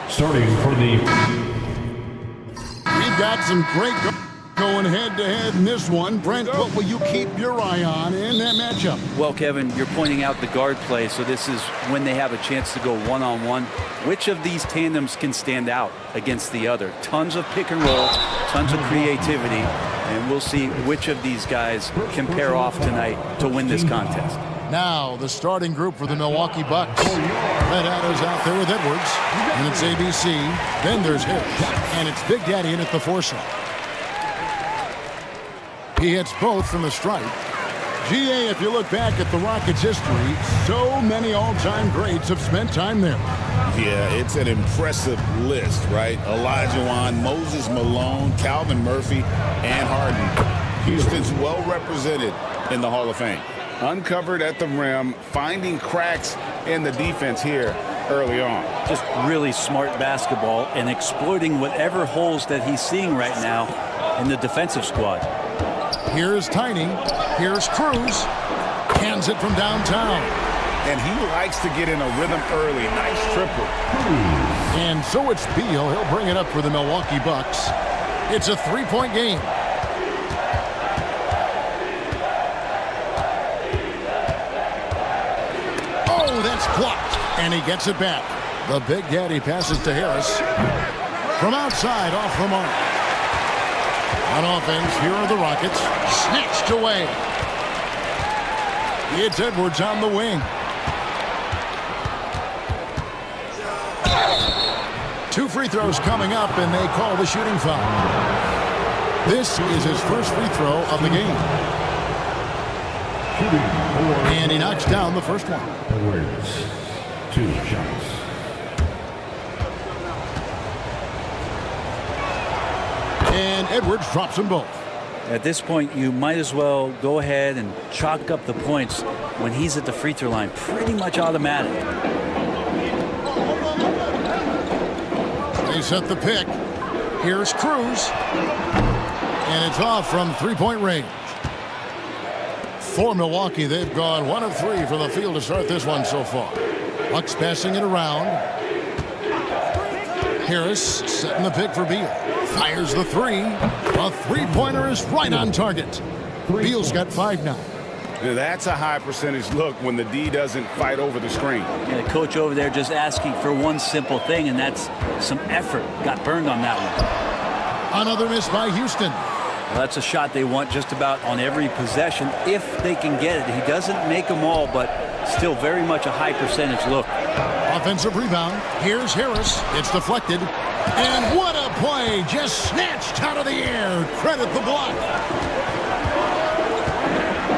Starting for the... We've got some great going head-to-head in this one. Brent, what will you keep your eye on in that matchup? Well, Kevin, you're pointing out the guard play, so this is when they have a chance to go one-on-one. Which of these tandems can stand out against the other? Tons of pick and roll, tons of creativity, and we'll see which of these guys can pair off tonight to win this contest. Now, the starting group for the Milwaukee Bucks. Red Adder's out there with Edwards, and it's ABC. Then there's Harris, and it's Big Daddy in at the 4 slot. He hits both from the stripe. GA, if you look back at the Rockets' history, so many all-time greats have spent time there. Yeah, it's an impressive list, right? Olajuwon, Moses Malone, Calvin Murphy, and Harden. Houston's well represented in the Hall of Fame. Uncovered at the rim, finding cracks in the defense here early on. Just really smart basketball and exploiting whatever holes that he's seeing right now in the defensive squad. Here's Tiny. Here's Cruz. Hands it from downtown. And he likes to get in a rhythm early. Nice triple. And so it's Beal. He'll bring it up for the Milwaukee Bucks. It's a 3-point game. Oh, that's blocked. And he gets it back. The Big Daddy passes to Harris. From outside, off the mark. On offense, here are the Rockets. Snatched away. It's Edwards on the wing. 2 free throws coming up, and they call the shooting foul. This is his first free throw of the game. And he knocks down the first one. Edwards, 2 shots. And Edwards drops them both. At this point, you might as well go ahead and chalk up the points when he's at the free throw line. Pretty much automatic. They set the pick. Here's Cruz. And it's off from 3-point range. For Milwaukee, they've gone 1 of 3 from the field to start this one so far. Bucks passing it around. Harris setting the pick for Beal. Fires the 3. A 3-pointer is right on target. Beal's got 5 now. That's a high percentage look when the D doesn't fight over the screen. Yeah, the coach over there just asking for one simple thing, and that's some effort. Got burned on that one. Another miss by Houston. Well, that's a shot they want just about on every possession if they can get it. He doesn't make them all, but still very much a high percentage look. Offensive rebound. Here's Harris. It's deflected. And what a play. Just snatched out of the air. Credit the block.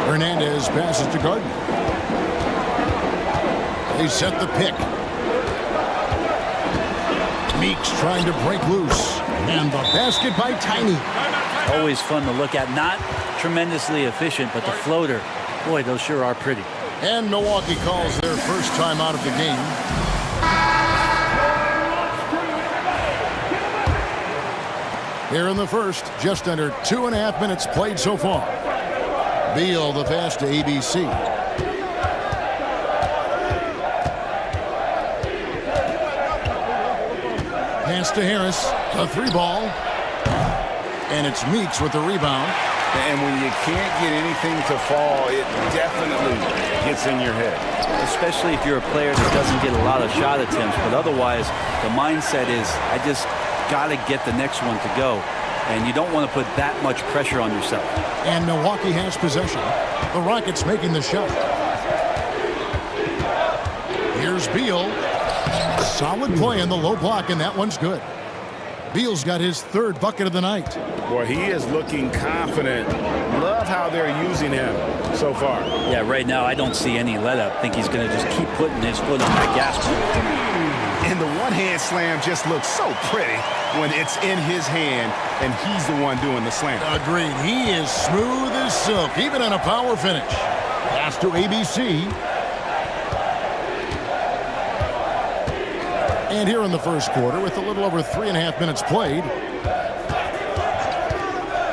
Hernandez passes to Gardner. They set the pick. Meeks trying to break loose. And the basket by Tiny. Always fun to look at. Not tremendously efficient, but the floater, boy, those sure are pretty. And Milwaukee calls their first time out of the game. Here in the first, just under 2.5 minutes played so far. Beal the pass to ABC. Pass to Harris, a 3-ball. And it's Meeks with the rebound. And when you can't get anything to fall, it definitely gets in your head. Especially if you're a player that doesn't get a lot of shot attempts. But otherwise, the mindset is, I just got to get the next one to go. And you don't want to put that much pressure on yourself. And Milwaukee has possession. The Rockets making the shot. Here's Beal. Solid play in the low block, and that one's good. Beal's got his 3rd bucket of the night. Boy, he is looking confident. Love how they're using him so far. Yeah, right now I don't see any let up. I think he's going to just keep putting his foot on the gas pedal. And the one-hand slam just looks so pretty when it's in his hand and he's the one doing the slam. Agreed. He is smooth as silk, even on a power finish. Pass to ABC. And here in the first quarter, with a little over 3.5 minutes played.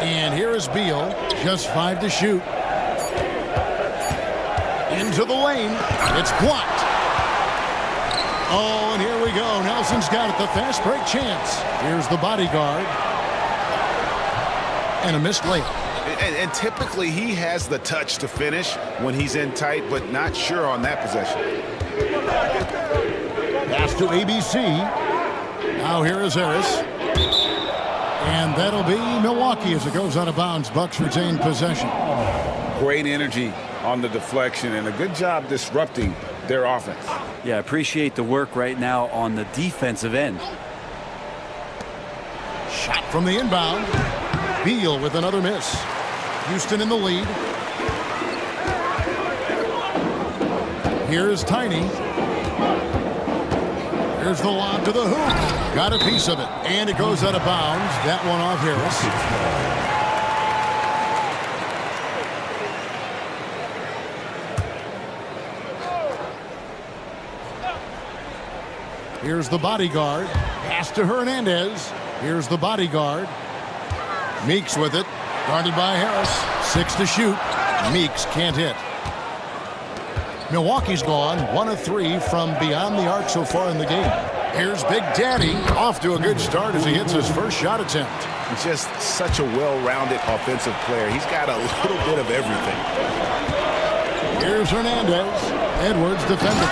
And here is Beal, just 5 to shoot. Into the lane. It's blocked. Oh, and here we go. Nelson's got it. The fast break chance. Here's the bodyguard. And a missed layup. And typically he has the touch to finish when he's in tight, but not sure on that possession. Pass to ABC. Now here is Harris. And that'll be Milwaukee as it goes out of bounds. Bucks retain possession. Great energy on the deflection and a good job disrupting their offense. Yeah, appreciate the work right now on the defensive end. Shot from the inbound. Beal with another miss. Houston in the lead. Here's Tiny. Here's the lob to the hoop. Got a piece of it. And it goes out of bounds. That one off Harris. Here's the bodyguard. Pass to Hernandez. Here's the bodyguard. Meeks with it. Guarded by Harris. 6 to shoot. Meeks can't hit. Milwaukee's gone 1 of 3 from beyond the arc so far in the game. Here's Big Daddy. Off to a good start as he hits his first shot attempt. He's just such a well-rounded offensive player. He's got a little bit of everything. Here's Hernandez. Edwards defending.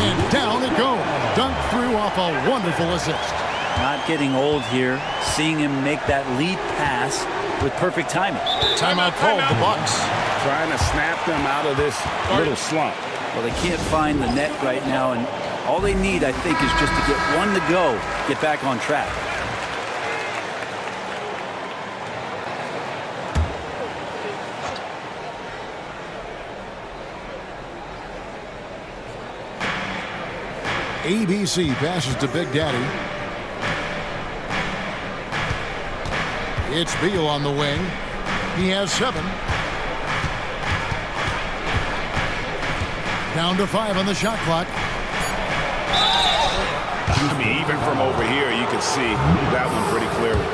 And down it goes. Dunked through off a wonderful assist. Not getting old here. Seeing him make that lead pass with perfect timing. Timeout called the Bucks. Trying to snap them out of this little slump. Well, they can't find the net right now, and all they need, I think, is just to get one to go, get back on track. ABC passes to Big Daddy. It's Beal on the wing. He has 7. Down to 5 on the shot clock. I mean, even from over here, you can see that one pretty clearly.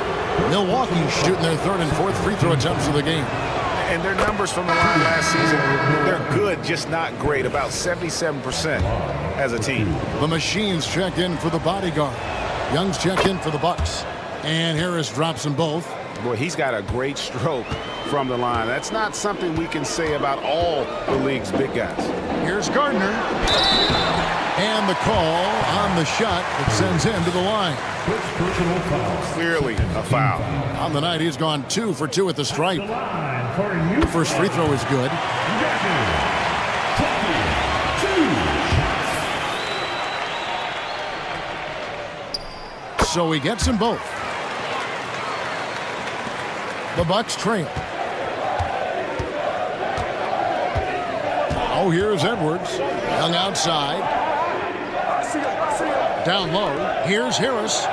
Milwaukee shooting their 3rd and 4th free throw attempts of the game. And their numbers from the line last season, they're good, just not great. About 77% as a team. The Machines check in for the bodyguard. Young's checked in for the Bucks. And Harris drops them both. Boy, he's got a great stroke from the line. That's not something we can say about all the league's big guys. Here's Gardner. And the call on the shot that sends him to the line. Personal foul. Clearly a foul. On the night, he's gone 2 for 2 at the stripe. The first free throw is good. So he gets them both. The Bucks trail. Oh, here's Edwards. Young outside. Down low. Here's Harris.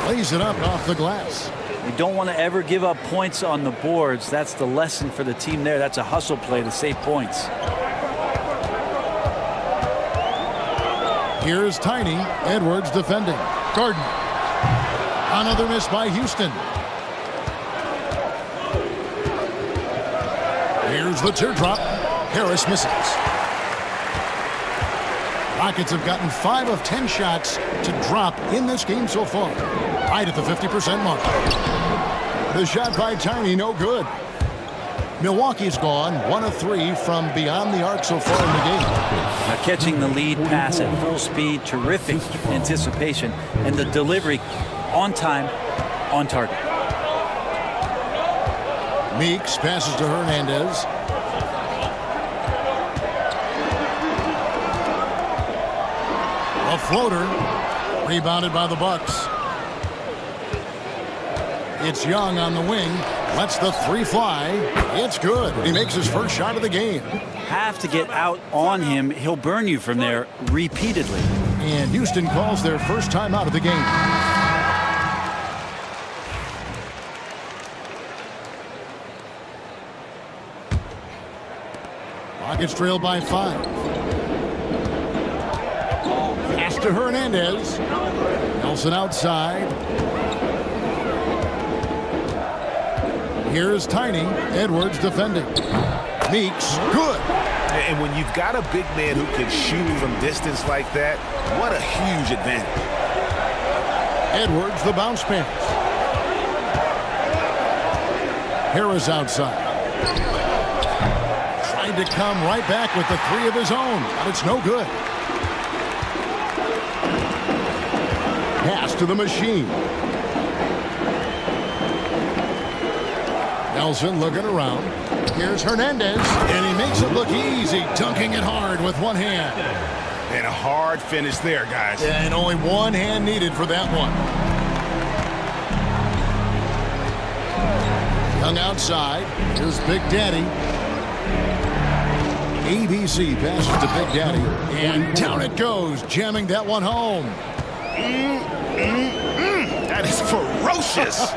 Lays it up off the glass. You don't want to ever give up points on the boards. That's the lesson for the team there. That's a hustle play to save points. Here's Tiny. Edwards defending. Gardner. Another miss by Houston. Here's the teardrop. Harris misses. Rockets have gotten 5 of 10 shots to drop in this game so far. Right at the 50% mark. The shot by Tiny, no good. Milwaukee's gone 1 of 3 from beyond the arc so far in the game. Now catching the lead pass at full speed, terrific anticipation, and the delivery on time, on target. Meeks passes to Hernandez. A floater, rebounded by the Bucks. It's Young on the wing, lets the 3 fly. It's good. He makes his first shot of the game. Have to get out on him. He'll burn you from there repeatedly. And Houston calls their first time out of the game. Rockets trailed by 5. Pass to Hernandez. Nelson outside. Here's Tiny. Edwards defending. Meeks, good. And when you've got a big man who can shoot from distance like that, what a huge advantage. Edwards, the bounce pass. Harris outside. Trying to come right back with the three of his own, but it's no good. Pass to the machine. Nelson looking around. Here's Hernandez, and he makes it look easy, dunking it hard with one hand. And a hard finish there, guys. And only one hand needed for that one. Young outside. Here's Big Daddy. ABC passes to Big Daddy. And down it goes, jamming that one home. That is ferocious.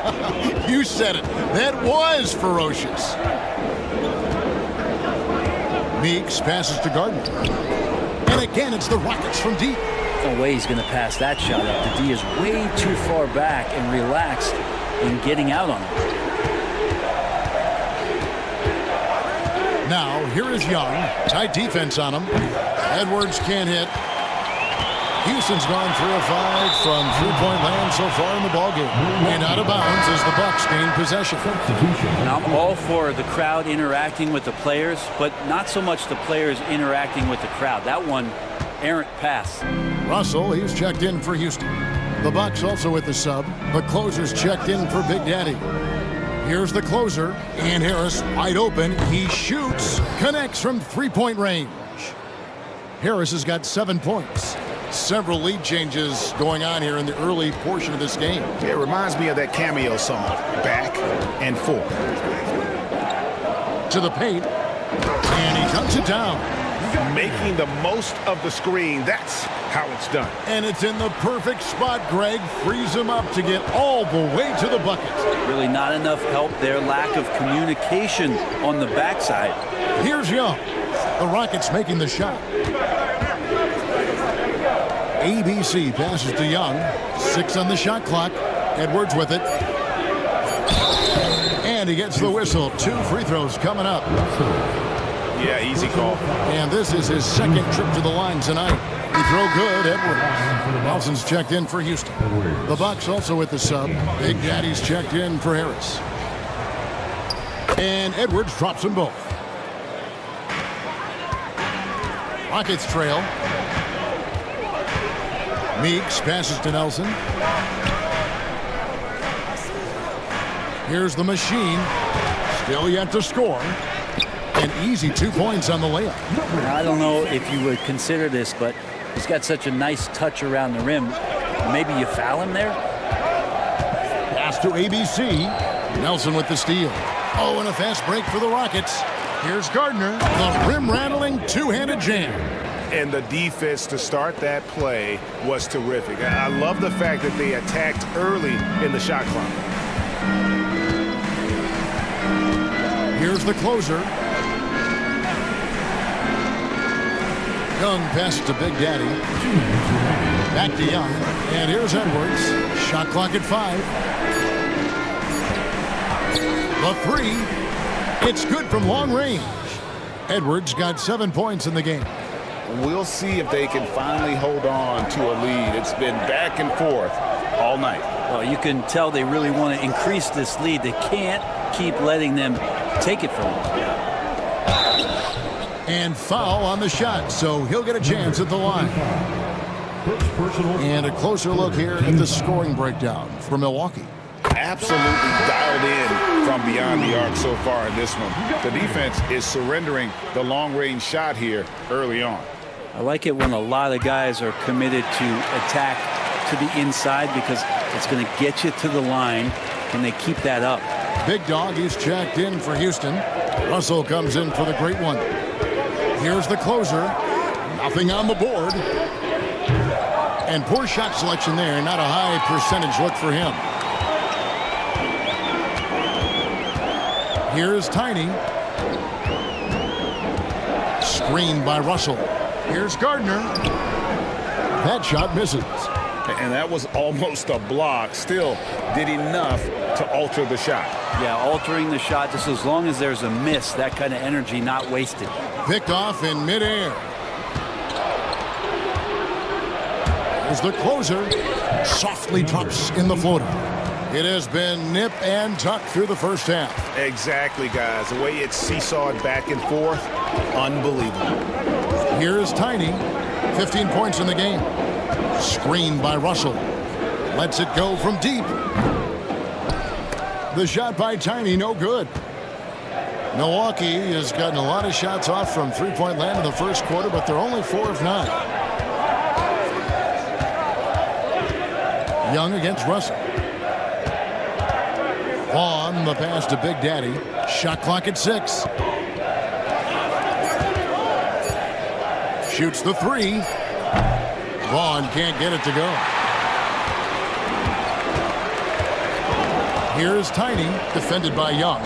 You said it. That was ferocious. Meeks passes to Gardner. And again, it's the Rockets from deep. No way he's going to pass that shot up. The D is way too far back and relaxed in getting out on it. Now, here is Young. Tight defense on him. Edwards can't hit. Houston's gone 3 of 5 from three-point land so far in the ballgame. And out of bounds as the Bucks gain possession. And I'm all for the crowd interacting with the players, but not so much the players interacting with the crowd. That one, errant pass. Russell, he's checked in for Houston. The Bucks also with the sub. The closer's checked in for Big Daddy. Here's the closer, and Harris wide open. He shoots, connects from three-point range. Harris has got 7 points. Several lead changes going on here in the early portion of this game. It reminds me of that cameo song, Back and Forth. To the paint, and he dunks it down. Making the most of the screen, that's how it's done. And it's in the perfect spot. Greg frees him up to get all the way to the bucket. Really not enough help there. Lack of communication on the backside. Here's Young. The Rockets making the shot. ABC passes to Young. 6 on the shot clock. Edwards with it. And he gets the whistle. 2 free throws coming up. Yeah, easy call. And this is his second trip to the line tonight. He throw good, Edwards. Nelson's checked in for Houston. The Bucks also with the sub. Big Daddy's checked in for Harris. And Edwards drops them both. Rockets trail. Meeks passes to Nelson. Here's the machine. Still yet to score. An easy 2 points on the layup. I don't know if you would consider this, but he's got such a nice touch around the rim. Maybe you foul him there? Pass to ABC. Nelson with the steal. Oh, and a fast break for the Rockets. Here's Gardner. The rim-rattling two-handed jam. And the defense to start that play was terrific. I love the fact that they attacked early in the shot clock. Here's the closer. Young passes to Big Daddy. Back to Young. And here's Edwards. Shot clock at 5. The 3. It's good from long range. Edwards got 7 points in the game. We'll see if they can finally hold on to a lead. It's been back and forth all night. Well, you can tell they really want to increase this lead. They can't keep letting them take it from them. And foul on the shot, so he'll get a chance at the line. And a closer look here at the scoring breakdown for Milwaukee. Absolutely dialed in from beyond the arc so far in this one. The defense is surrendering the long-range shot here early on. I like it when a lot of guys are committed to attack to the inside because it's going to get you to the line. Can they keep that up? Big Dog is checked in for Houston. Russell comes in for the great one. Here's the closer. Nothing on the board. And poor shot selection there. Not a high percentage look for him. Here's Tiny. Screened by Russell. Here's Gardner. That shot misses. And that was almost a block. Still did enough to alter the shot. Yeah, altering the shot just as long as there's a miss, that kind of energy not wasted. Picked off in midair. Here's the closer. Softly drops in the floater. It has been nip and tuck through the first half. Exactly, guys. The way it's seesawed back and forth, unbelievable. Here's Tiny. 15 points in the game. Screened by Russell. Lets it go from deep. The shot by Tiny, no good. Milwaukee has gotten a lot of shots off from three-point land in the first quarter, but they're only 4 of 9. Young against Russell. Vaughn, the pass to Big Daddy. Shot clock at 6. Shoots the 3. Vaughn can't get it to go. Here's Tiny, defended by Young.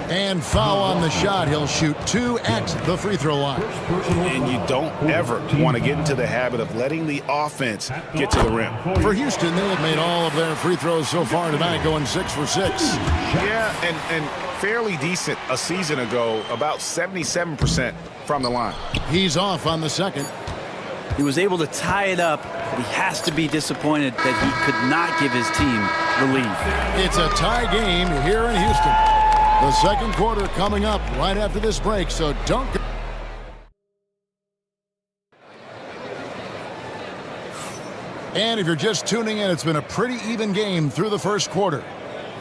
And foul on the shot. He'll shoot 2 at the free throw line. And you don't ever want to get into the habit of letting the offense get to the rim. For Houston, they have made all of their free throws so far tonight, going 6 for 6. Yeah, and fairly decent a season ago, about 77% from the line. He's off on the second. He was able to tie it up. He has to be disappointed that he could not give his team the lead. It's a tie game here in Houston. The second quarter coming up right after this break, so don't go. And if you're just tuning in, it's been a pretty even game through the first quarter.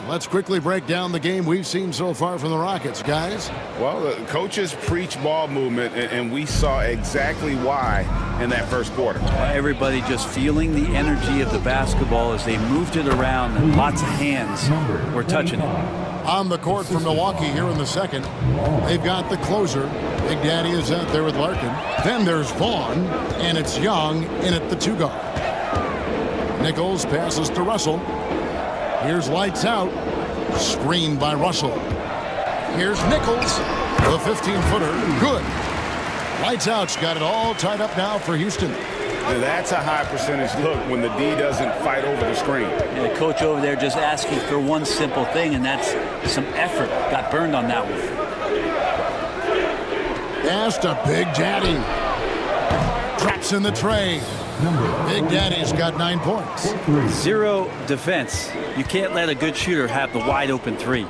Let's quickly break down the game we've seen so far from the Rockets, guys. Well, the coaches preach ball movement, and we saw exactly why in that first quarter. Everybody just feeling the energy of the basketball as they moved it around, and lots of hands were touching it. On the court for Milwaukee here in the second, they've got the closer. Big Daddy is out there with Larkin. Then there's Vaughn, and it's Young in at the 2 guard. Nichols passes to Russell. Here's Lights Out. Screened by Russell. Here's Nichols. The 15-footer. Good. Lights Out's got it all tied up now for Houston. And that's a high percentage look when the D doesn't fight over the screen. And the coach over there just asking for one simple thing, and that's some effort. Got burned on that one. Pass to Big Daddy. Traps in the tray. Big Daddy's got 9 points. 0 defense. You can't let a good shooter have the wide open 3.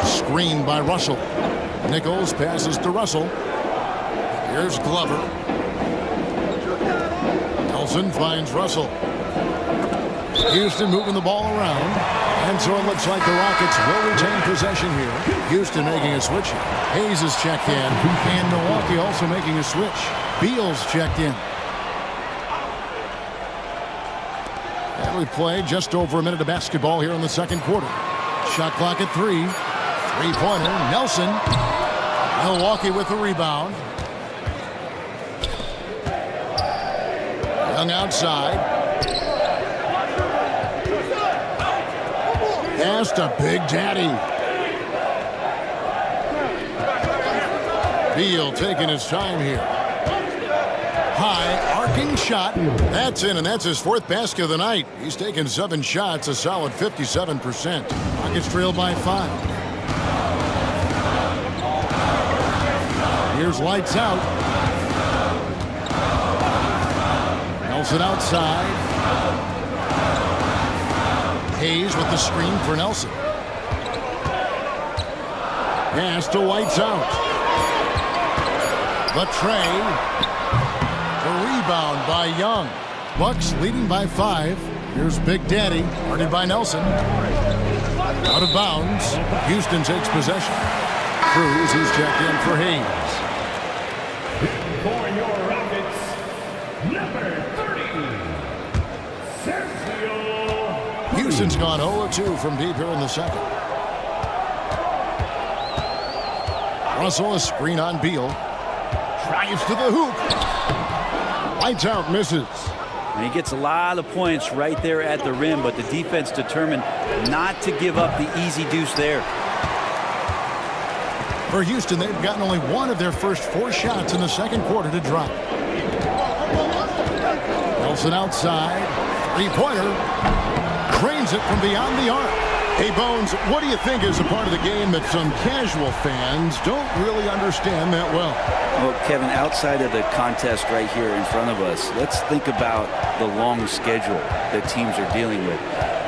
Screened by Russell. Nichols passes to Russell. Here's Glover. Nelson finds Russell. Houston moving the ball around. And so it looks like the Rockets will retain possession here. Houston making a switch. Hayes is checked in. And Milwaukee also making a switch. Beal's checked in. And we play just over a minute of basketball here in the second quarter. Shot clock at 3. Three-pointer. Nelson. Milwaukee with the rebound. Young outside. Pass to Big Daddy. Beal taking his time here. High arcing shot. That's in, and that's his 4th basket of the night. He's taken 7 shots, a solid 57%. Rockets trail by 5. Here's Lights Out. Nelson outside. Hayes with the screen for Nelson. Pass to Lights Out. The tray. The rebound by Young. Bucks leading by 5. Here's Big Daddy, guarded by Nelson. Out of bounds. Houston takes possession. Cruz, he's checked in for Hayes. For your Rockets, number 30, Sergio. Houston's gone 0-2 from deep here in the second. Russell, a screen on Beal. Drives to the hoop. Lights Out, misses. And he gets a lot of points right there at the rim, but the defense determined not to give up the easy deuce there. For Houston, they've gotten only 1 of their first 4 shots in the second quarter to drop. Nelson outside. Three-pointer. Drains it from beyond the arc. Hey, Bones, what do you think is a part of the game that some casual fans don't really understand that well? Well, Kevin, outside of the contest right here in front of us, let's think about the long schedule that teams are dealing with.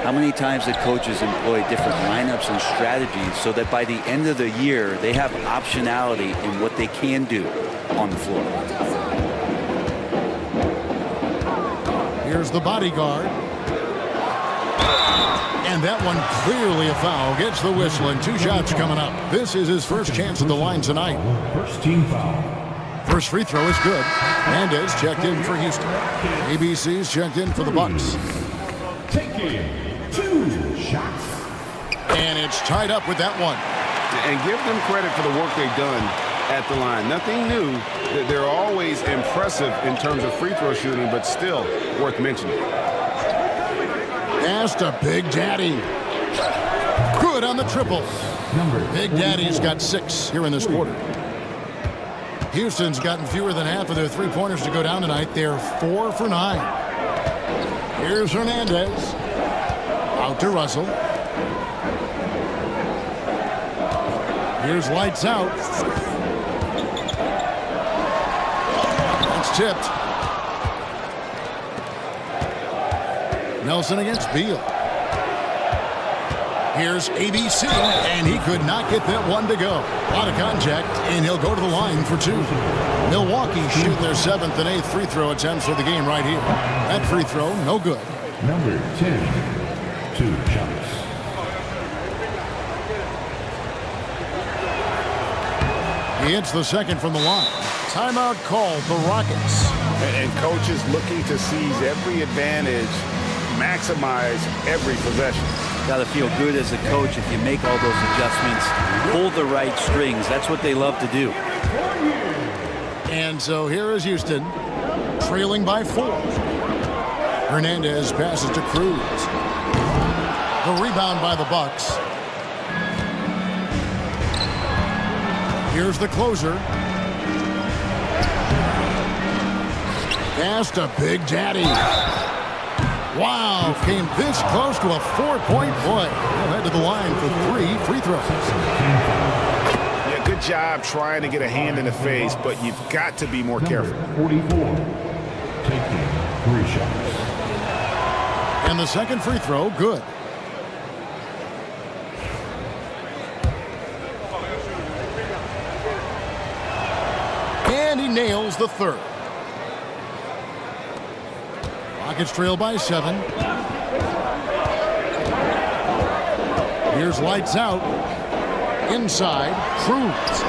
How many times the coaches employ different lineups and strategies so that by the end of the year, they have optionality in what they can do on the floor. Here's the bodyguard. And that one clearly a foul. Gets the whistle and 2 shots coming up. This is his first chance at the line tonight. First team foul. First free throw is good. Hernandez checked in for Houston. ABC's checked in for the Bucks. Taking 2 shots. And it's tied up with that one. And give them credit for the work they've done at the line. Nothing new. They're always impressive in terms of free throw shooting, but still worth mentioning. Pass to Big Daddy. Good on the triple. Big Daddy's got 6 here in this quarter. Houston's gotten fewer than half of their three-pointers to go down tonight. They're 4 for 9. Here's Hernandez. Out to Russell. Here's lights out. It's tipped. Nelson against Beal. Here's ABC, and he could not get that one to go. A lot of contact, and he'll go to the line for 2. Milwaukee shoot their 7th and 8th free throw attempts for the game right here. That free throw, no good. Number 10, 2 shots. He hits the second from the line. Timeout called the Rockets. And coaches looking to seize every advantage, maximize every possession. Got to feel good as a coach if you make all those adjustments, pull the right strings. That's what they love to do. And so here is Houston, trailing by 4. Hernandez passes to Cruz. The rebound by the Bucks. Here's the closer. Pass to Big Daddy. Wow, came this close to a 4-point play. He'll head to the line for 3 free throws. Yeah, good job trying to get a hand in the face, but you've got to be more careful. 44, taking 3 shots. And the second free throw, good. And he nails the third. Rockets trail by 7. Here's lights out. Inside, Cruz.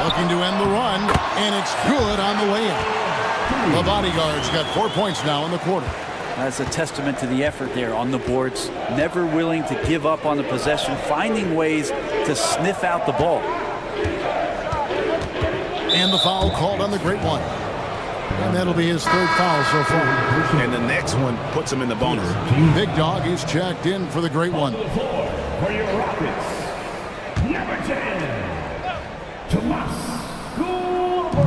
Looking to end the run, and it's good on the way in. The bodyguard's got 4 points now in the quarter. That's a testament to the effort there on the boards. Never willing to give up on the possession, finding ways to sniff out the ball. And the foul called on the great one. And that'll be his 3rd foul so far. And the next one puts him in the bonus. Big Dog is checked in for the great one. For your Rockets, number 10, Tomas Gulber.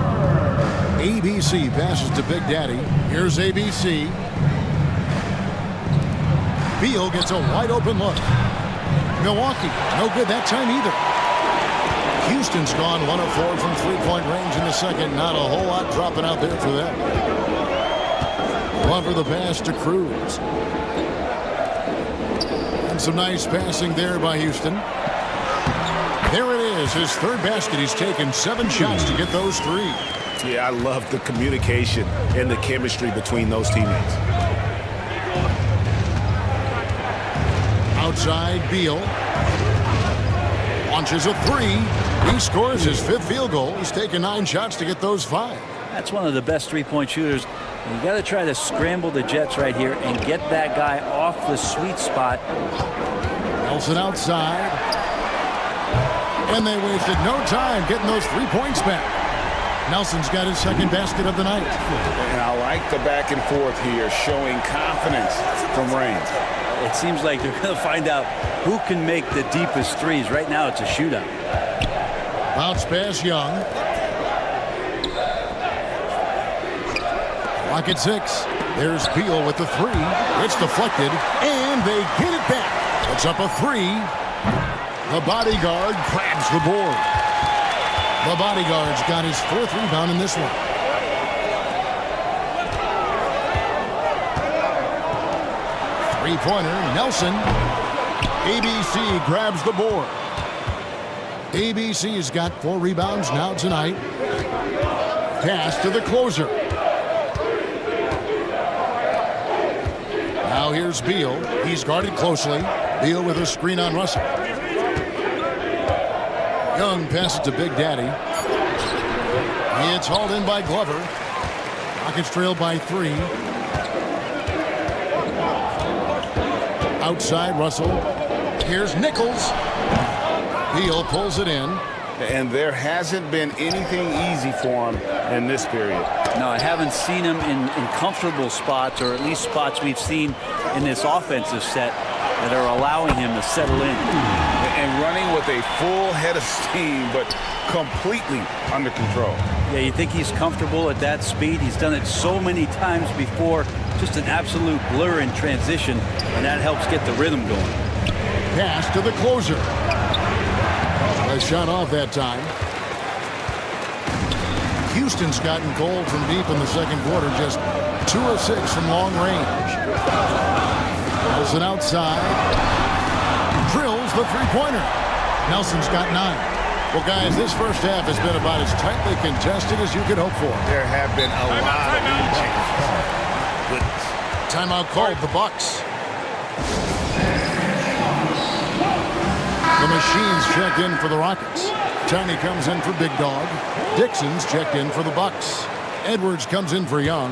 ABC passes to Big Daddy. Here's ABC. Beal gets a wide open look. Milwaukee, no good that time either. Houston's gone 1 of 4 from 3-point range in the second. Not a whole lot dropping out there for them. Glover the pass to Cruz. And some nice passing there by Houston. There it is, his 3rd basket. He's taken 7 shots to get those 3. Yeah, I love the communication and the chemistry between those teammates. Outside, Beal. Launches a 3. He scores his 5th field goal. He's taken 9 shots to get those 5. That's one of the best 3-point shooters. You got to try to scramble the Jets right here and get that guy off the sweet spot. Nelson outside. And they wasted no time getting those 3 points back. Nelson's got his 2nd basket of the night. And I like the back and forth here, showing confidence from Reigns. It seems like they're going to find out who can make the deepest threes. Right now, it's a shootout. Bounce pass, Young. Rocket 6. There's Beal with the 3. It's deflected, and they get it back. Puts up a three. The bodyguard grabs the board. The bodyguard's got his 4th rebound in this one. Three-pointer, Nelson. ABC grabs the board. ABC's got 4 rebounds now tonight. Pass to the closer. Now here's Beal. He's guarded closely. Beal with a screen on Russell. Young passes to Big Daddy. It's hauled in by Glover. Rockets trail by 3. Outside Russell. Here's Nichols. Beal pulls it in. And there hasn't been anything easy for him in this period. No, I haven't seen him in comfortable spots, or at least spots we've seen in this offensive set that are allowing him to settle in. And running with a full head of steam, but completely under control. Yeah, you think he's comfortable at that speed. He's done it so many times before. Just an absolute blur in transition, and that helps get the rhythm going. Pass to the closer. A shot off that time. Houston's gotten cold from deep in the second quarter, just 2 of 6 from long range. Nelson outside. Drills the three-pointer. Nelson's got 9. Well, guys, this first half has been about as tightly contested as you could hope for. There have been a lot of lead changes. Goodness. Timeout called the Bucks. The Machines checked in for the Rockets. Tiny comes in for Big Dog. Dixon's checked in for the Bucks. Edwards comes in for Young.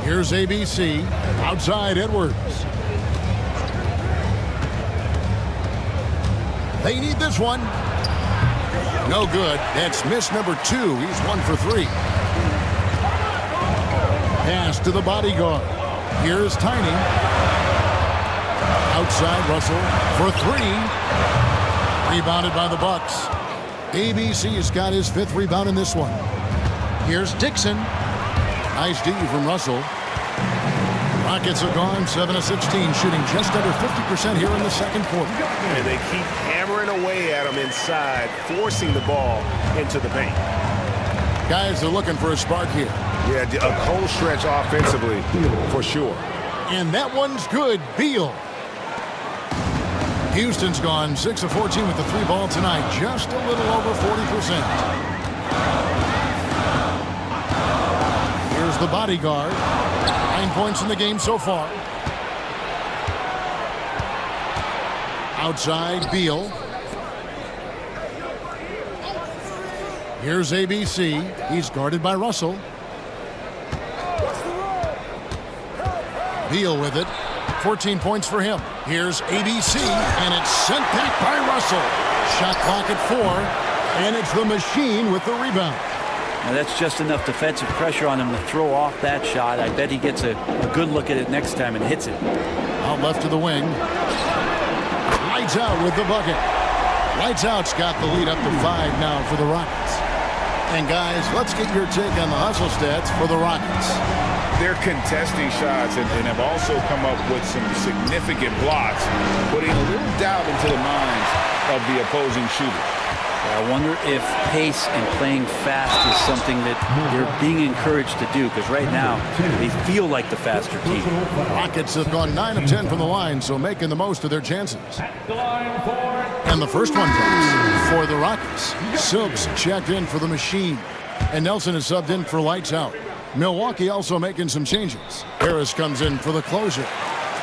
Here's ABC. Outside Edwards. They need this one. No good. That's miss number 2. He's 1 for 3. Pass to the bodyguard. Here's Tiny. Outside Russell for 3. Rebounded by the Bucks. ABC has got his 5th rebound in this one. Here's Dixon. Nice D from Russell. Rockets have gone 7 of 16, shooting just under 50% here in the second quarter. And they keep hammering away at him inside, forcing the ball into the paint. Guys are looking for a spark here. Yeah, a cold stretch offensively, for sure. And that one's good. Beal. Houston's gone 6 of 14 with the 3 ball tonight, just a little over 40%. Here's the bodyguard. 9 points in the game so far. Outside Beal. Here's ABC. He's guarded by Russell. Beal with it. 14 points for him. Here's ABC, and it's sent back by Russell. Shot clock at 4, and it's the Machine with the rebound. Now that's just enough defensive pressure on him to throw off that shot. I bet he gets a good look at it next time and hits it. Out left to the wing. Lights out with the bucket. Lights out's got the lead up to 5 now for the Rockets. And guys, let's get your take on the hustle stats for the Rockets. They're contesting shots and have also come up with some significant blocks, putting a little doubt into the minds of the opposing shooter. I wonder if pace and playing fast is something that they're being encouraged to do, because right now they feel like the faster team. Rockets have gone 9 of 10 from the line, so making the most of their chances. And the first one comes for the Rockets. Silks checked in for the Machine, and Nelson is subbed in for Lights Out. Milwaukee also making some changes. Harris comes in for the closer,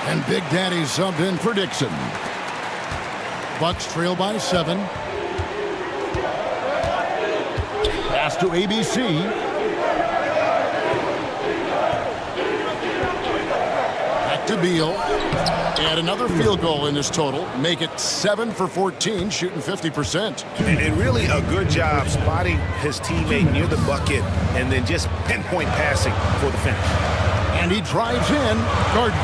and Big Daddy subbed in for Dixon. Bucks trail by 7. Pass to ABC. Back to Beal. Add another field goal in this total. Make it 7 for 14, shooting 50%. And really a good job spotting his teammate near the bucket and then just pinpoint passing for the finish. And he drives in. Gordon.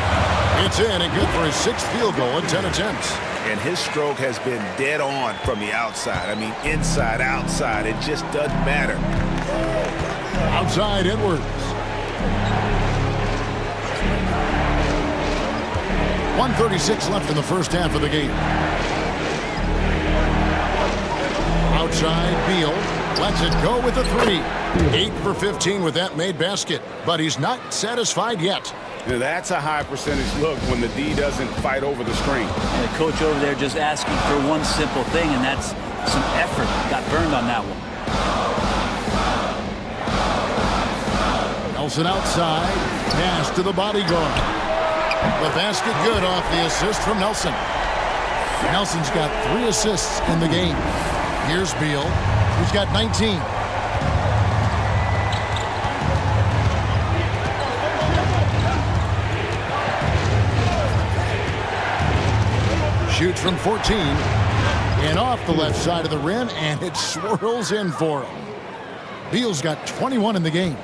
It's in and good for his 6th field goal in 10 attempts. And his stroke has been dead on from the outside. I mean, inside, outside, it just doesn't matter. Outside Edwards. 1:36 left in the first half of the game. Outside Beal. Lets it go with a three. 8 for 15 with that made basket. But he's not satisfied yet. Now that's a high percentage look when the D doesn't fight over the screen. The coach over there just asking for one simple thing, and that's some effort. Got burned on that one. Nelson outside. Pass to the bodyguard. The basket good off the assist from Nelson. Nelson's got 3 assists in the game. Here's Beal. He's got 19. Shoots from 14. And off the left side of the rim, and it swirls in for him. Beal's got 21 in the game.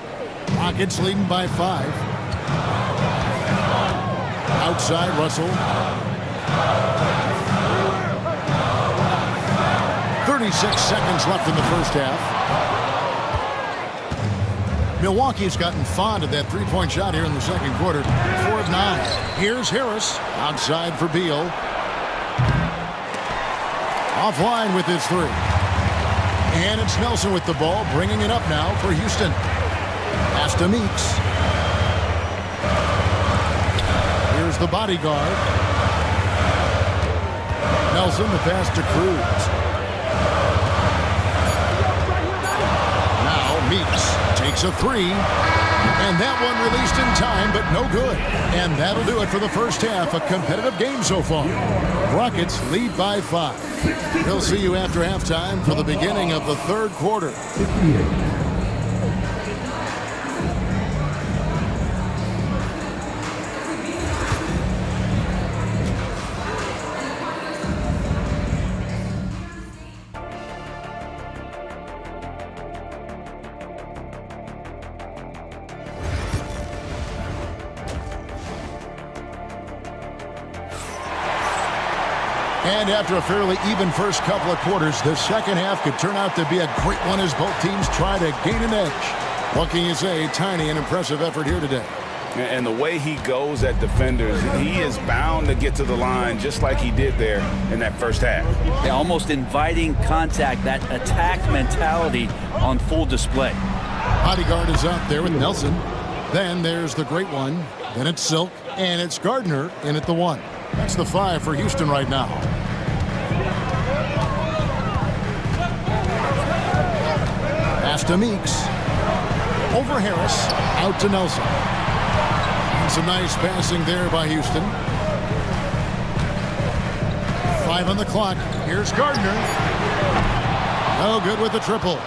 Rockets leading by 5. Outside Russell. 36 seconds left in the first half. Milwaukee's gotten fond of that three-point shot here in the second quarter. 4 of 9. Here's Harris. Outside for Beal. Offline with his 3. And it's Nelson with the ball, bringing it up now for Houston. Pass to Meeks. Here's the bodyguard. Nelson, the pass to Cruz. Now Meeks takes a 3. And that one released in time, but no good. And that'll do it for the first half. A competitive game so far. Rockets lead by 5. We'll see you after halftime for the beginning of the third quarter. And after a fairly even first couple of quarters, the second half could turn out to be a great one as both teams try to gain an edge. What can you say? Tiny and impressive effort here today. And the way he goes at defenders, he is bound to get to the line just like he did there in that first half. Yeah, almost inviting contact, that attack mentality on full display. Bodyguard is up there with Nelson. Then there's the great one. Then it's Silk. And it's Gardner in at the 1. That's the 5 for Houston right now. Pass to Meeks. Over Harris. Out to Nelson. And some nice passing there by Houston. 5 on the clock. Here's Gardner. No good with the triple.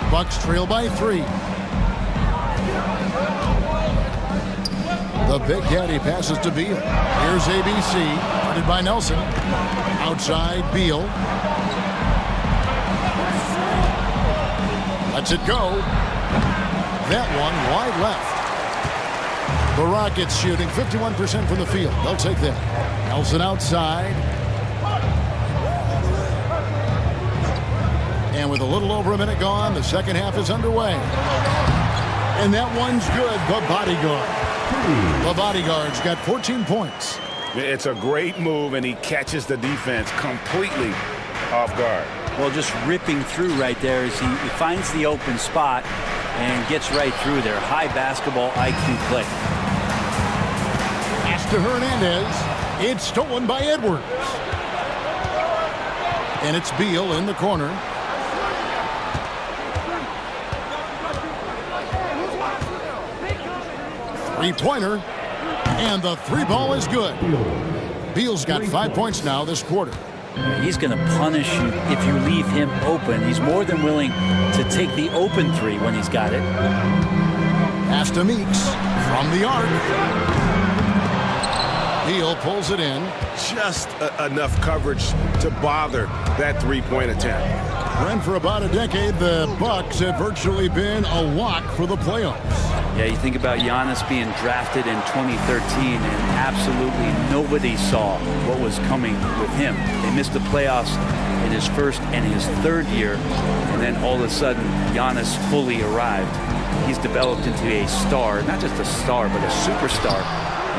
Bucks trail by 3. The Big Daddy passes to Beal. Here's ABC, guarded by Nelson. Outside Beal. Lets it go. That one wide left. The Rockets shooting 51% from the field. They'll take that. Nelson outside. And with a little over a minute gone, the second half is underway. And that one's good. The bodyguard. The bodyguard's got 14 points. It's a great move, and he catches the defense completely off guard. Well, just ripping through right there as he finds the open spot and gets right through there. High basketball IQ play. Pass to Hernandez. It's stolen by Edwards. And it's Beal in the corner. Three-pointer, and the 3-ball is good. Beal's got 5 points now this quarter. He's going to punish you if you leave him open. He's more than willing to take the open 3 when he's got it. Pass to Meeks from the arc. Beal pulls it in. Just enough coverage to bother that three-point attempt. And for about a decade, the Bucks have virtually been a lock for the playoffs. Yeah, you think about Giannis being drafted in 2013, and absolutely nobody saw what was coming with him. They missed the playoffs in his first and his third year, and then all of a sudden Giannis fully arrived. He's developed into a star, not just a star, but a superstar.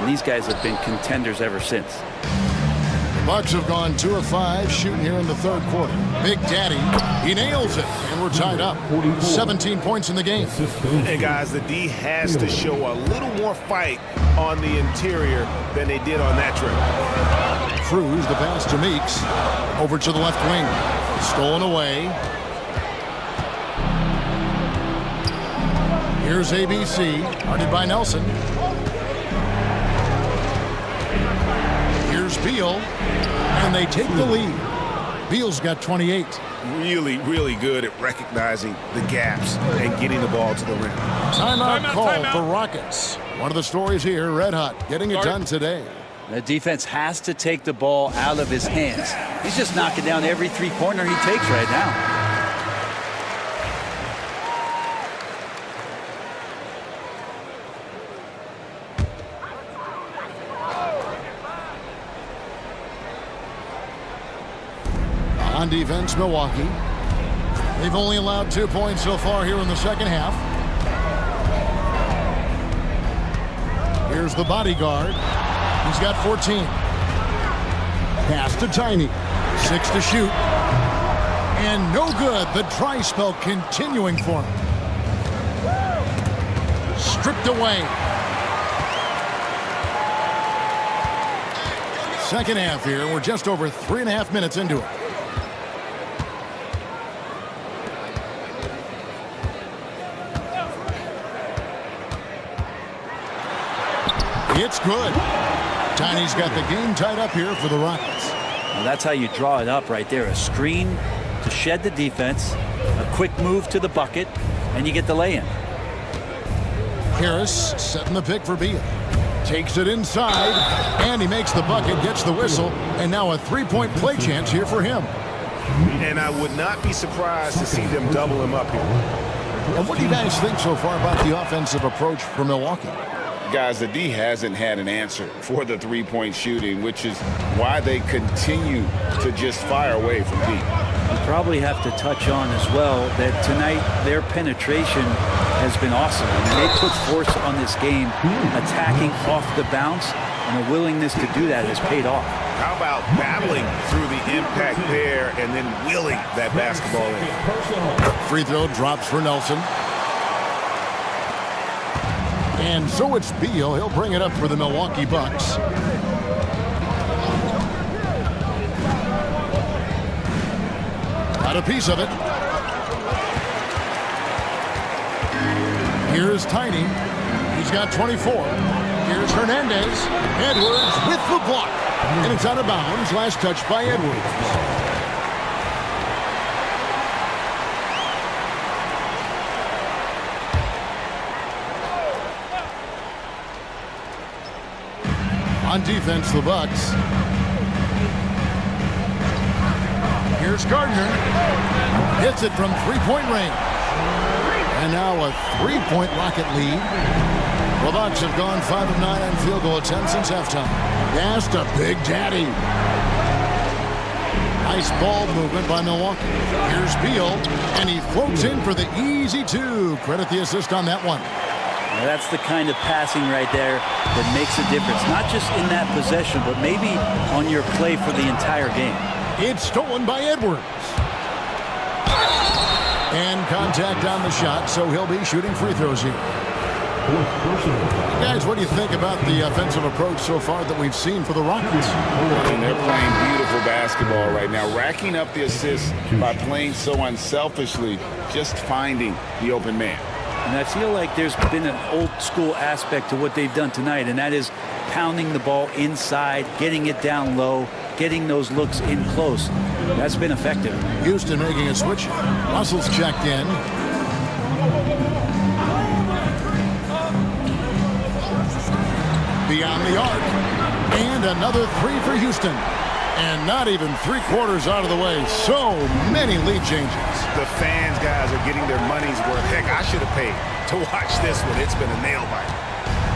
And these guys have been contenders ever since. The Bucks have gone 2 of 5 shooting here in the third quarter. Big Daddy, he nails it, and we're tied up. 17 points in the game. And guys, the D has to show a little more fight on the interior than they did on that trip. Cruz, the pass to Meeks. Over to the left wing. Stolen away. Here's ABC, guarded by Nelson. Here's Beal, and they take the lead. Beal's got 28. Really good at recognizing the gaps and getting the ball to the rim. Timeout call for Rockets. One of the stories here, red hot, getting it done today. The defense has to take the ball out of his hands. He's just knocking down every three-pointer he takes right now. On defense, Milwaukee. They've only allowed 2 points so far here in the second half. Here's the bodyguard. He's got 14. Pass to Tiny. 6 to shoot. And no good. The dry spell continuing for him. Stripped away. Second half here. We're just over 3.5 minutes into it. It's good. Tiny's got the game tied up here for the Rockets. Well, that's how you draw it up right there. A screen to shed the defense, a quick move to the bucket, and you get the lay-in. Harris setting the pick for Beal. Takes it inside, and he makes the bucket, gets the whistle, and now a three-point play chance here for him. And I would not be surprised to see them double him up here. And what do you guys think so far about the offensive approach for Milwaukee? Guys, the D hasn't had an answer for the three-point shooting, which is why they continue to just fire away from deep. We probably have to touch on as well that tonight their penetration has been awesome. I mean, they put force on this game, attacking off the bounce, and a willingness to do that has paid off. How about battling through the impact there and then wheeling that basketball in? Free throw drops for Nelson. And so it's Beal. He'll bring it up for the Milwaukee Bucks. Got a piece of it. Here's Tiny. He's got 24. Here's Hernandez. Edwards with the block. And it's out of bounds. Last touch by Edwards. On defense, the Bucks. Here's Gardner. Hits it from three-point range. And now a three-point Rocket lead. The Bucks have gone 5 of 9 on field goal attempts since halftime. Pass to Big Daddy. Nice ball movement by Milwaukee. Here's Beal, and he floats in for the easy two. Credit the assist on that one. Now that's the kind of passing right there that makes a difference. Not just in that possession, but maybe on your play for the entire game. It's stolen by Edwards. And contact on the shot, so he'll be shooting free throws here. Guys, what do you think about the offensive approach so far that we've seen for the Rockets? And they're playing beautiful basketball right now, racking up the assists by playing so unselfishly, just finding the open man. And I feel like there's been an old school aspect to what they've done tonight, and that is pounding the ball inside, getting it down low, getting those looks in close. That's been effective. Houston making a switch. Russell's checked in. Beyond the arc. And another three for Houston. And not even 3/4 out of the way. So many lead changes. The fans, guys, are getting their money's worth. Heck, I should have paid to watch this one. It's been a nail biter.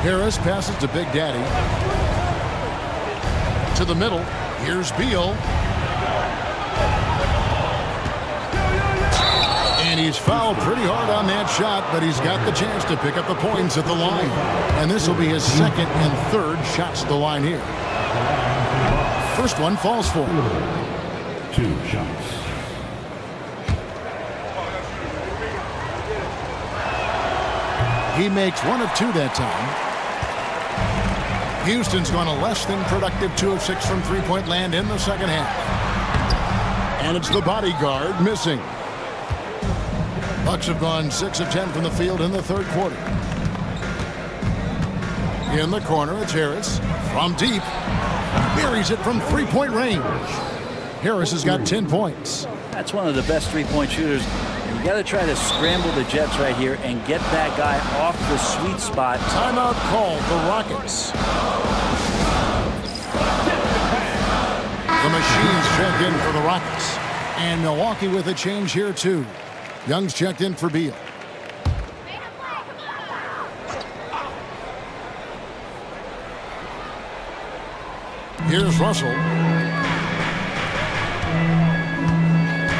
Harris passes to Big Daddy. To the middle. Here's Beal. And he's fouled pretty hard on that shot, but he's got the chance to pick up the points at the line. And this will be his second and third shots at the line here. First one falls for him. 2 shots. He makes 1 of 2 that time. Houston's gone a less than productive 2 of 6 from three-point land in the second half. And it's the bodyguard missing. Bucks have gone 6 of 10 from the field in the third quarter. In the corner, it's Harris. From deep. Buries it from three-point range. Harris has got 10 points. That's one of the best three-point shooters. You got to try to scramble the Jets right here and get that guy off the sweet spot. Timeout called the Rockets. The Machines check in for the Rockets. And Milwaukee with a change here, too. Young's checked in for Beal. Here's Russell.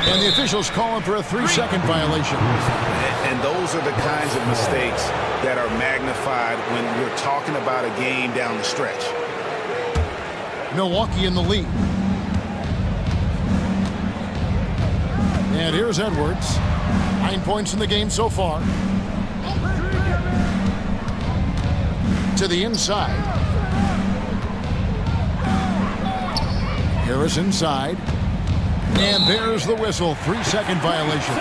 And the officials call him for a 3-second violation. And those are the kinds of mistakes that are magnified when we're talking about a game down the stretch. Milwaukee in the lead. And here's Edwards. 9 points in the game so far. To the inside. Harris inside. And there's the whistle. 3-second violation.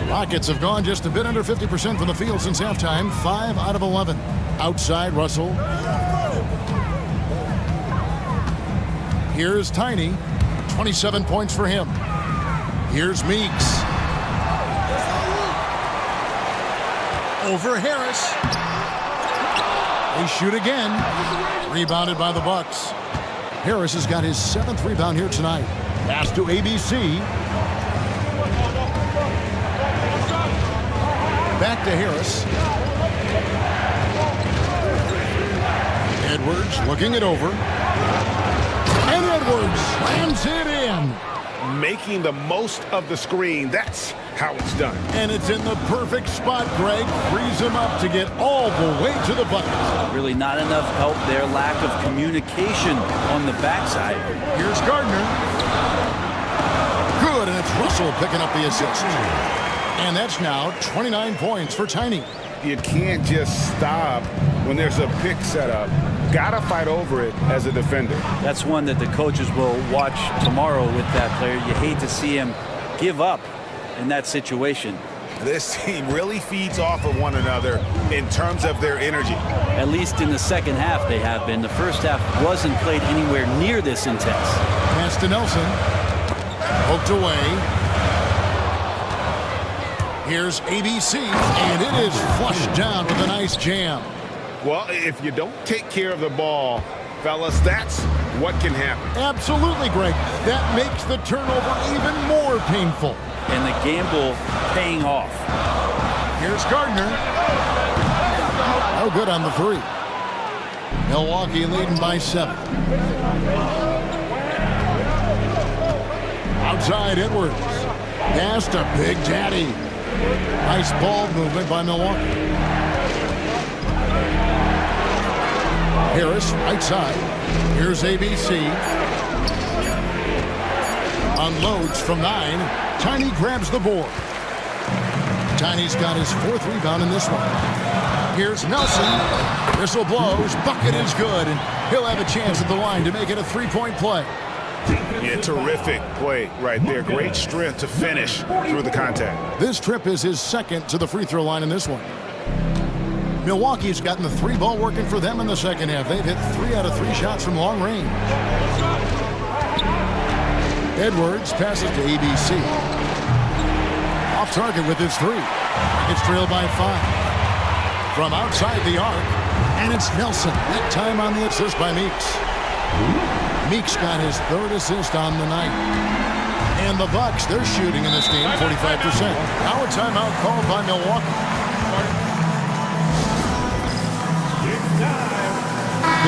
Rockets have gone just a bit under 50% from the field since halftime. 5 out of 11. Outside, Russell. Here's Tiny. 27 points for him. Here's Meeks. Over Harris. They shoot again. Rebounded by the Bucks. Harris has got his 7th rebound here tonight. Pass to ABC. Back to Harris. Edwards looking it over. And Edwards slams it in. Making the most of the screen. That's how it's done. And it's in the perfect spot, Greg. Frees him up to get all the way to the bucket. Really not enough help there. Lack of communication on the backside. Here's Gardner. Good, and it's Russell picking up the assist. And that's now 29 points for Tiny. You can't just stop when there's a pick set up. Gotta fight over it as a defender. That's one that the coaches will watch tomorrow with that player. You hate to see him give up in that situation. This team really feeds off of one another in terms of their energy. At least in the second half they have been. The first half wasn't played anywhere near this intense. Pass to Nelson. Poked away. Here's ABC, and it is flushed down with a nice jam. Well, if you don't take care of the ball, fellas, that's what can happen. Absolutely, Greg. That makes the turnover even more painful. And the gamble paying off. Here's Gardner. No good on the 3. Milwaukee leading by 7. Outside, Edwards. Pass to Big Daddy. Nice ball movement by Milwaukee. Harris, right side. Here's ABC. Unloads from 9. Tiny grabs the board. Tiny's got his 4th rebound in this one. Here's Nelson. Whistle blows. Bucket is good. And he'll have a chance at the line to make it a 3-point play. Yeah, terrific play right there. Great strength to finish through the contact. This trip is his 2nd to the free throw line in this one. Milwaukee's gotten the 3 ball working for them in the second half. They've hit 3 out of 3 shots from long range. Edwards passes to ABC. Off target with his 3. It's trailed by 5. From outside the arc, and it's Nelson. That time on the assist by Meeks. Meeks got his 3rd assist on the night. And the Bucks, they're shooting in this game 45%. Now a timeout called by Milwaukee.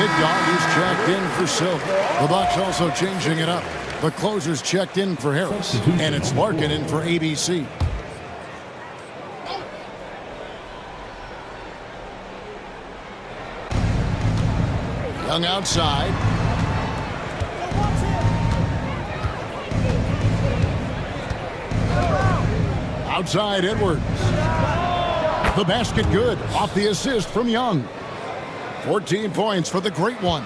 Big Dog is checked in for Silk. The Bucs also changing it up. The closer's checked in for Harris, and it's Larkin in for ABC. Young outside. Outside Edwards. The basket good off the assist from Young. 14 points for the great one.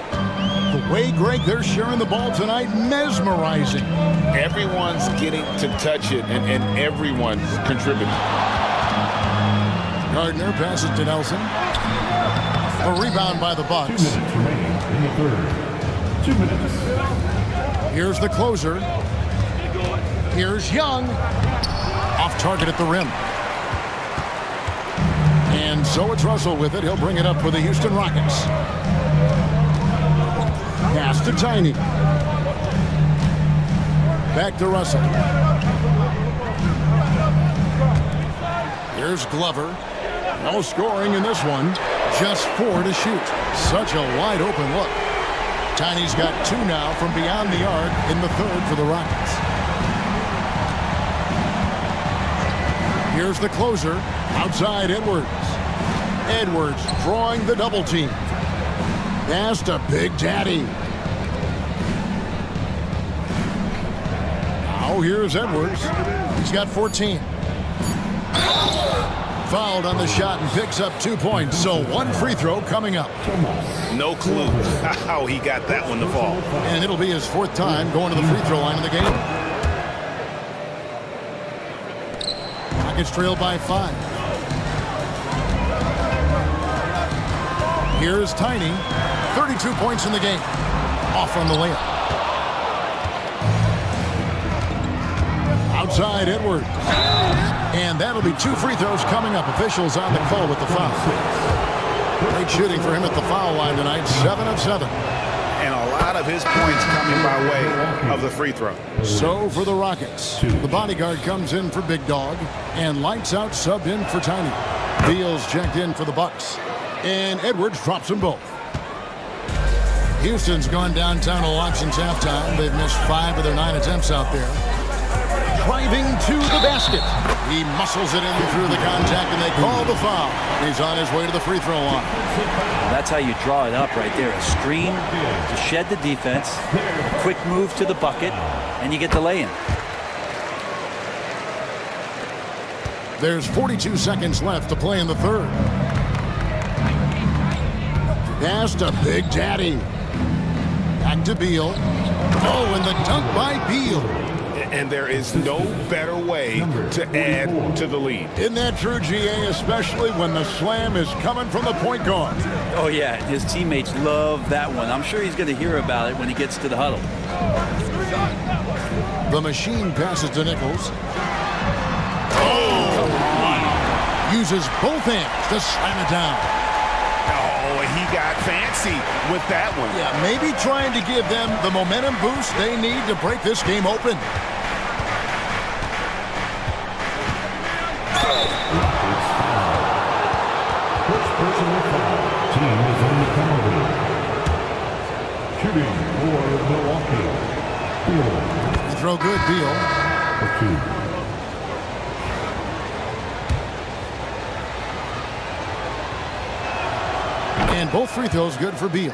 The way, Greg, they're sharing the ball tonight, mesmerizing. Everyone's getting to touch it, and everyone's contributing. Gardner passes to Nelson. A rebound by the Bucs. 2 minutes remaining in the third. 2 minutes. Here's the closer. Here's Young. Off target at the rim. And so it's Russell with it. He'll bring it up for the Houston Rockets. Pass to Tiny. Back to Russell. Here's Glover. No scoring in this one. Just 4 to shoot. Such a wide open look. Tiny's got 2 now from beyond the arc in the third for the Rockets. Here's the closer. Outside Edwards. Edwards drawing the double team. Pass to Big Daddy. Now here's Edwards. He's got 14. Fouled on the shot and picks up 2 points. So 1 free throw coming up. No clue how he got that one to fall. And it'll be his 4th time going to the free throw line of the game. Rockets trailed by 5. Here's Tiny. 32 points in the game. Off on the layup. Outside Edwards. And that'll be 2 free throws coming up. Officials on the call with the foul. Great shooting for him at the foul line tonight. 7 of 7. And a lot of his points coming by way of the free throw. So for the Rockets, the bodyguard comes in for Big Dog. And lights out subbed in for Tiny. Beals checked in for the Bucs. And Edwards drops them both. Houston's gone downtown a lot since halftime. They've missed 5 of their 9 attempts out there. Driving to the basket. He muscles it in through the contact, and they call the foul. He's on his way to the free throw line. Well, that's how you draw it up right there. A screen to shed the defense, a quick move to the bucket, and you get the lay-in. There's 42 seconds left to play in the third. Pass to Big Daddy. Back to Beal. Oh, and the dunk by Beal. And there is no better way to add to the lead. Isn't that true, GA, especially when the slam is coming from the point guard? Oh, yeah, his teammates love that one. I'm sure he's going to hear about it when he gets to the huddle. The machine passes to Nichols. Oh! Uses both hands to slam it down. Oh, he got fancy with that one. Yeah, maybe trying to give them the momentum boost they need to break this game open. First personal foul. Team is on the penalty. Shooting for Milwaukee. Beal. Throw good, Beal. For 2. And both free throws good for Beal.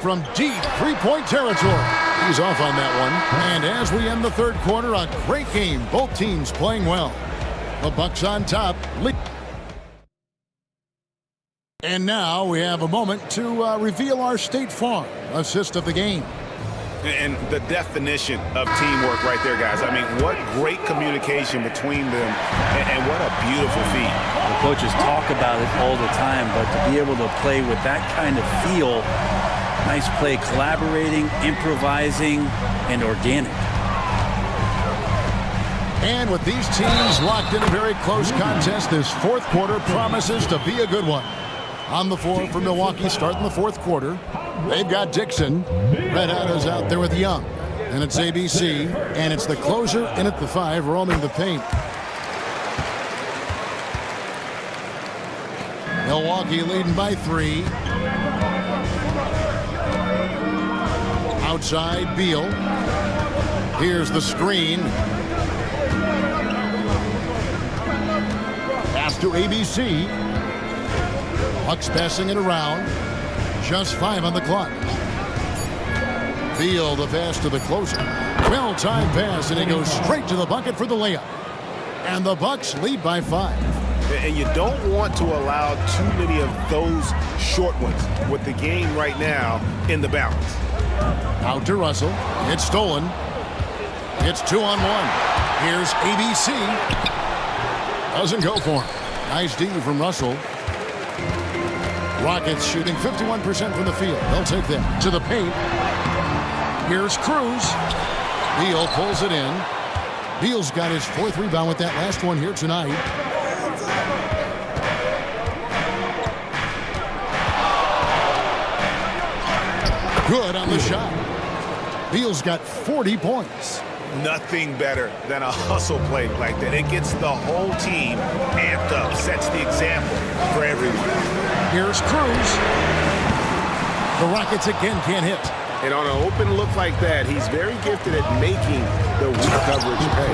From deep three-point territory. He's off on that one. And as we end the third quarter, a great game. Both teams playing well. The Bucs on top. And now we have a moment to reveal our State Farm assist of the game. And the definition of teamwork right there, guys. I mean, what great communication between them, and what a beautiful feat. The coaches talk about it all the time, but to be able to play with that kind of feel, nice play, collaborating, improvising, and organic. And with these teams locked in a very close contest, this fourth quarter promises to be a good one. On the floor for Milwaukee starting the fourth quarter. They've got Dixon. Red Otto's out there with Young. And it's ABC. And it's the closer in at the 5 roaming the paint. Milwaukee leading by 3. Outside, Beal. Here's the screen. Pass to ABC. Bucks passing it around. Just 5 on the clock. Beal the pass to the closer. Well-timed pass, and he goes straight to the bucket for the layup. And the Bucks lead by 5. And you don't want to allow too many of those short ones with the game right now in the balance. Out to Russell. It's stolen. It's 2-on-1. Here's ABC. Doesn't go for him. Nice D from Russell. Rockets shooting 51% from the field. They'll take that to the paint. Here's Cruz. Beal pulls it in. Beal's got his 4th rebound with that last one here tonight. Good on the shot. Beal's got 40 points. Nothing better than a hustle play like that. It gets the whole team amped up, sets the example for everyone. Here's Cruz. The Rockets again can't hit. And on an open look like that, he's very gifted at making the weak coverage pay.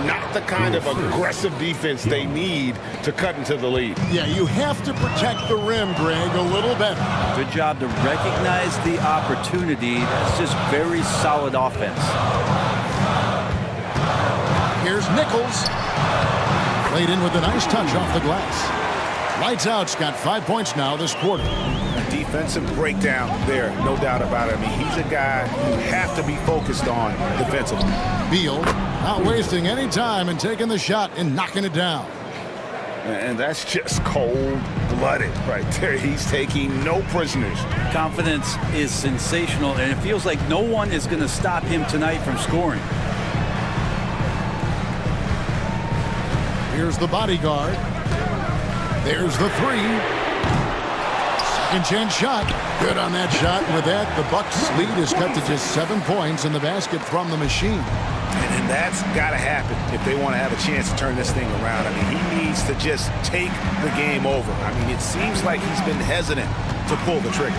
Not the kind of aggressive defense they need to cut into the lead. Yeah, you have to protect the rim, Greg, a little better. Good job to recognize the opportunity. That's just very solid offense. Here's Nichols. Played in with a nice touch off the glass. Lights out's got 5 points now this quarter. A defensive breakdown there, no doubt about it. I mean, he's a guy you have to be focused on defensively. Beal not wasting any time and taking the shot and knocking it down. And that's just cold-blooded right there. He's taking no prisoners. Confidence is sensational, and it feels like no one is going to stop him tonight from scoring. Here's the bodyguard. There's the 3. Second chance shot. Good on that shot. And with that, the Bucks lead is cut to just 7 points in the basket from the machine. And that's got to happen if they want to have a chance to turn this thing around. I mean, he needs to just take the game over. I mean, it seems like he's been hesitant to pull the trigger.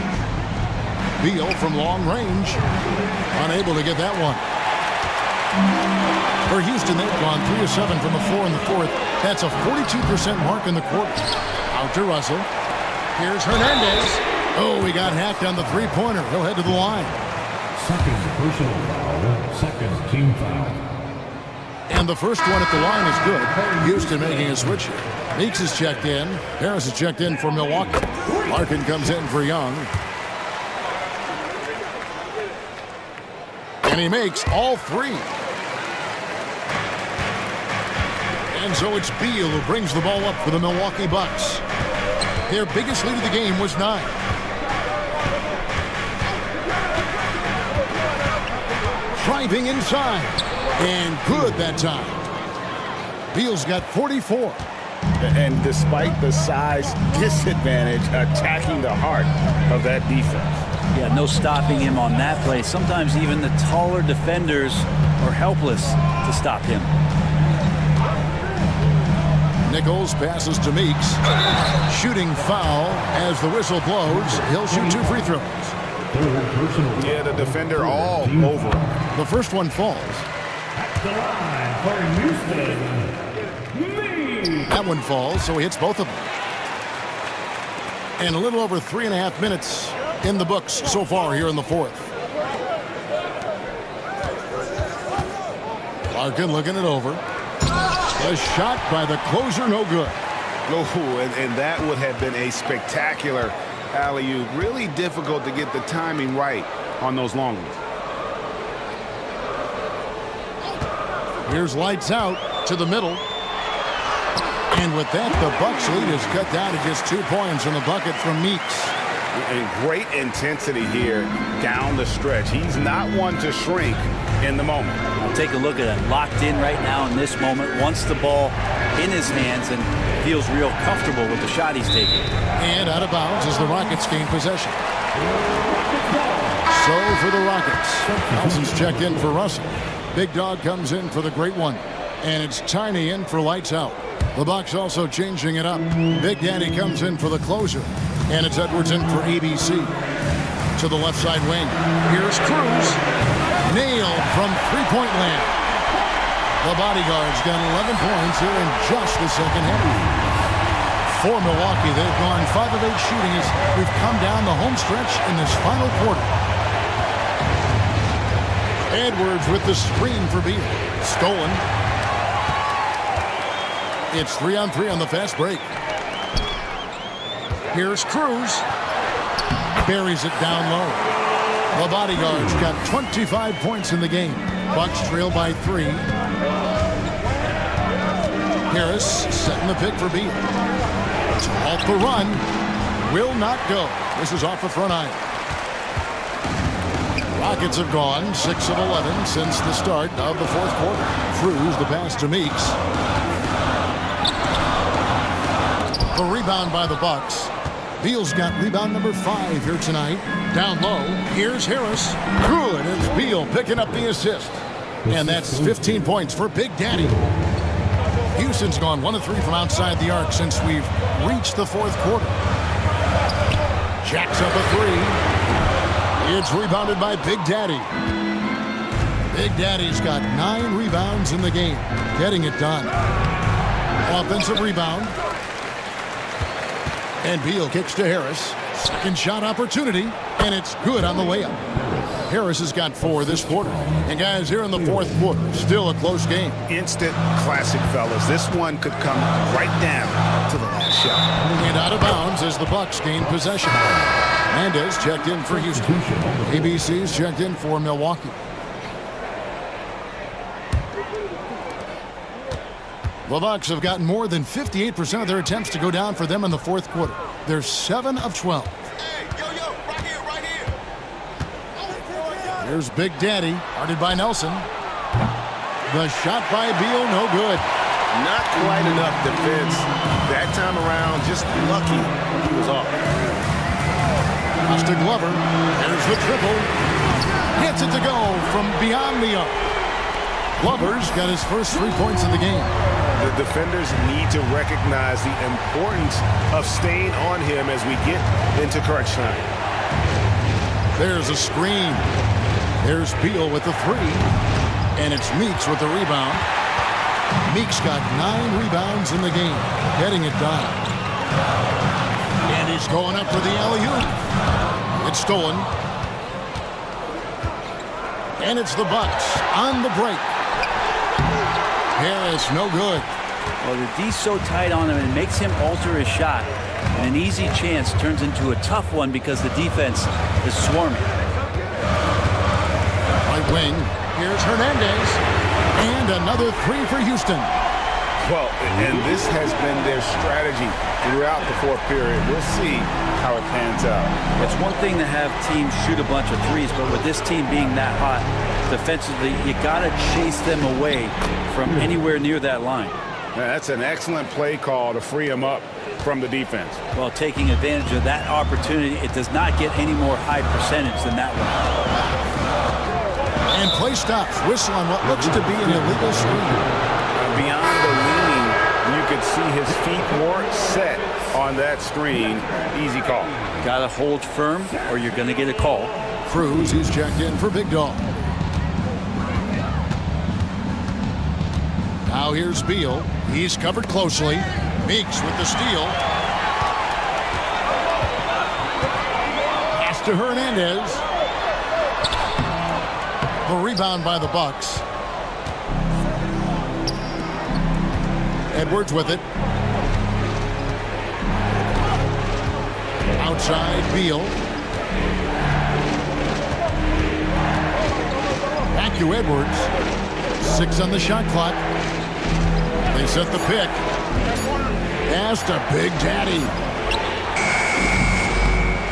Beal from long range. Unable to get that one. For Houston, they've gone 3 of 7 from the floor in the 4th. That's a 42% mark in the quarter. Out to Russell. Here's Hernandez. Oh, he got hacked on the 3-pointer. He'll head to the line. Second personal foul. Second team foul. And the first one at the line is good. Houston making a switch here. Meeks is checked in. Harris is checked in for Milwaukee. Larkin comes in for Young. And he makes all 3. And so it's Beal who brings the ball up for the Milwaukee Bucks. Their biggest lead of the game was 9. Driving inside. And good that time. Beal's got 44. And despite the size disadvantage, attacking the heart of that defense. Yeah, no stopping him on that play. Sometimes even the taller defenders are helpless to stop him. Nichols passes to Meeks. Shooting foul as the whistle blows. He'll shoot 2 free throws. Third personal. Yeah, the defender all over him. The first one falls. At the line for Houston. That one falls, so he hits both of them. And a little over 3.5 minutes in the books so far here in the 4th. Larkin looking it over. A shot by the closer, no good. Oh, and that would have been a spectacular alley-oop. Really difficult to get the timing right on those long ones. Here's lights out to the middle. And with that, the Bucks lead is cut down to just 2 points from the bucket from Meeks. And great intensity here down the stretch. He's not one to shrink in the moment. I'll take a look at it. Locked in right now in this moment. Wants the ball in his hands and feels real comfortable with the shot he's taking. And out of bounds as the Rockets gain possession. So for the Rockets, Nelson's checked in for Russell. Big Dog comes in for the great one. And it's Tiny in for lights out. The Bucks also changing it up. Big Daddy comes in for the closer. And it's Edwards in for ABC. To the left side wing. Here's Cruz. Nailed from three-point land. The bodyguards got 11 points here in just the second half. For Milwaukee, they've gone 5 of 8 shooting as we've come down the home stretch in this final quarter. Edwards with the screen for Beal. Stolen. It's 3-on-3 on the fast break. Here's Cruz. Buries it down low. The bodyguards got 25 points in the game. Bucks trail by 3. Harris setting the pick for Beal. It's off the run. Will not go. This is off the front iron. Rockets have gone 6 of 11 since the start of the fourth quarter. Cruz the pass to Meeks. The rebound by the Bucks. Beal's got rebound number 5 here tonight. Down low. Here's Harris. Good. It's Beal picking up the assist. And that's 15 points for Big Daddy. Houston's gone 1 of 3 from outside the arc since we've reached the fourth quarter. Jacks up a 3. It's rebounded by Big Daddy. Big Daddy's got 9 rebounds in the game. Getting it done. Offensive rebound. And Beal kicks to Harris. Second shot opportunity. And it's good on the layup. Harris has got 4 this quarter. And guys, here in the fourth quarter, still a close game. Instant classic, fellas. This one could come right down to the last shot. And out of bounds as the Bucks gain possession. Mendez checked in for Houston. ABC's checked in for Milwaukee. The Bucks have gotten more than 58% of their attempts to go down for them in the fourth quarter. They're 7 of 12. Right here. Here's Big Daddy, guarded by Nelson. The shot by Beal, no good. Not quite enough defense. That time around, just lucky he was off. Pass to Glover. There's the triple. Gets it to go from beyond the arc. Glover's got his first 3 points of the game. The defenders need to recognize the importance of staying on him as we get into crunch time. There's a screen. There's Beal with the 3. And it's Meeks with the rebound. Meeks got 9 rebounds in the game. Getting it done. And he's going up for the alley-oop. It's stolen. And it's the Bucks on the break. Harris, no good. Well, the D's so tight on him, and it makes him alter his shot. And an easy chance turns into a tough one because the defense is swarming. Right wing. Here's Hernandez. And another 3 for Houston. Well, and this has been their strategy throughout the fourth period. We'll see how it pans out. It's one thing to have teams shoot a bunch of threes, but with this team being that hot defensively, you got to chase them away from anywhere near that line. That's an excellent play call to free him up from the defense. Well, taking advantage of that opportunity, it does not get any more high percentage than that one. And play stops. Whistle on what looks to be an illegal screen. Beyond the leaning, you could see his feet weren't set on that screen. Easy call. Got to hold firm or you're going to get a call. Cruz, he's checked in for Big Dog. Now here's Beal. He's covered closely. Meeks with the steal. Pass to Hernandez. The rebound by the Bucks. Edwards with it. Outside, Beal. Back to Edwards. 6 on the shot clock. They set the pick. Pass to Big Daddy.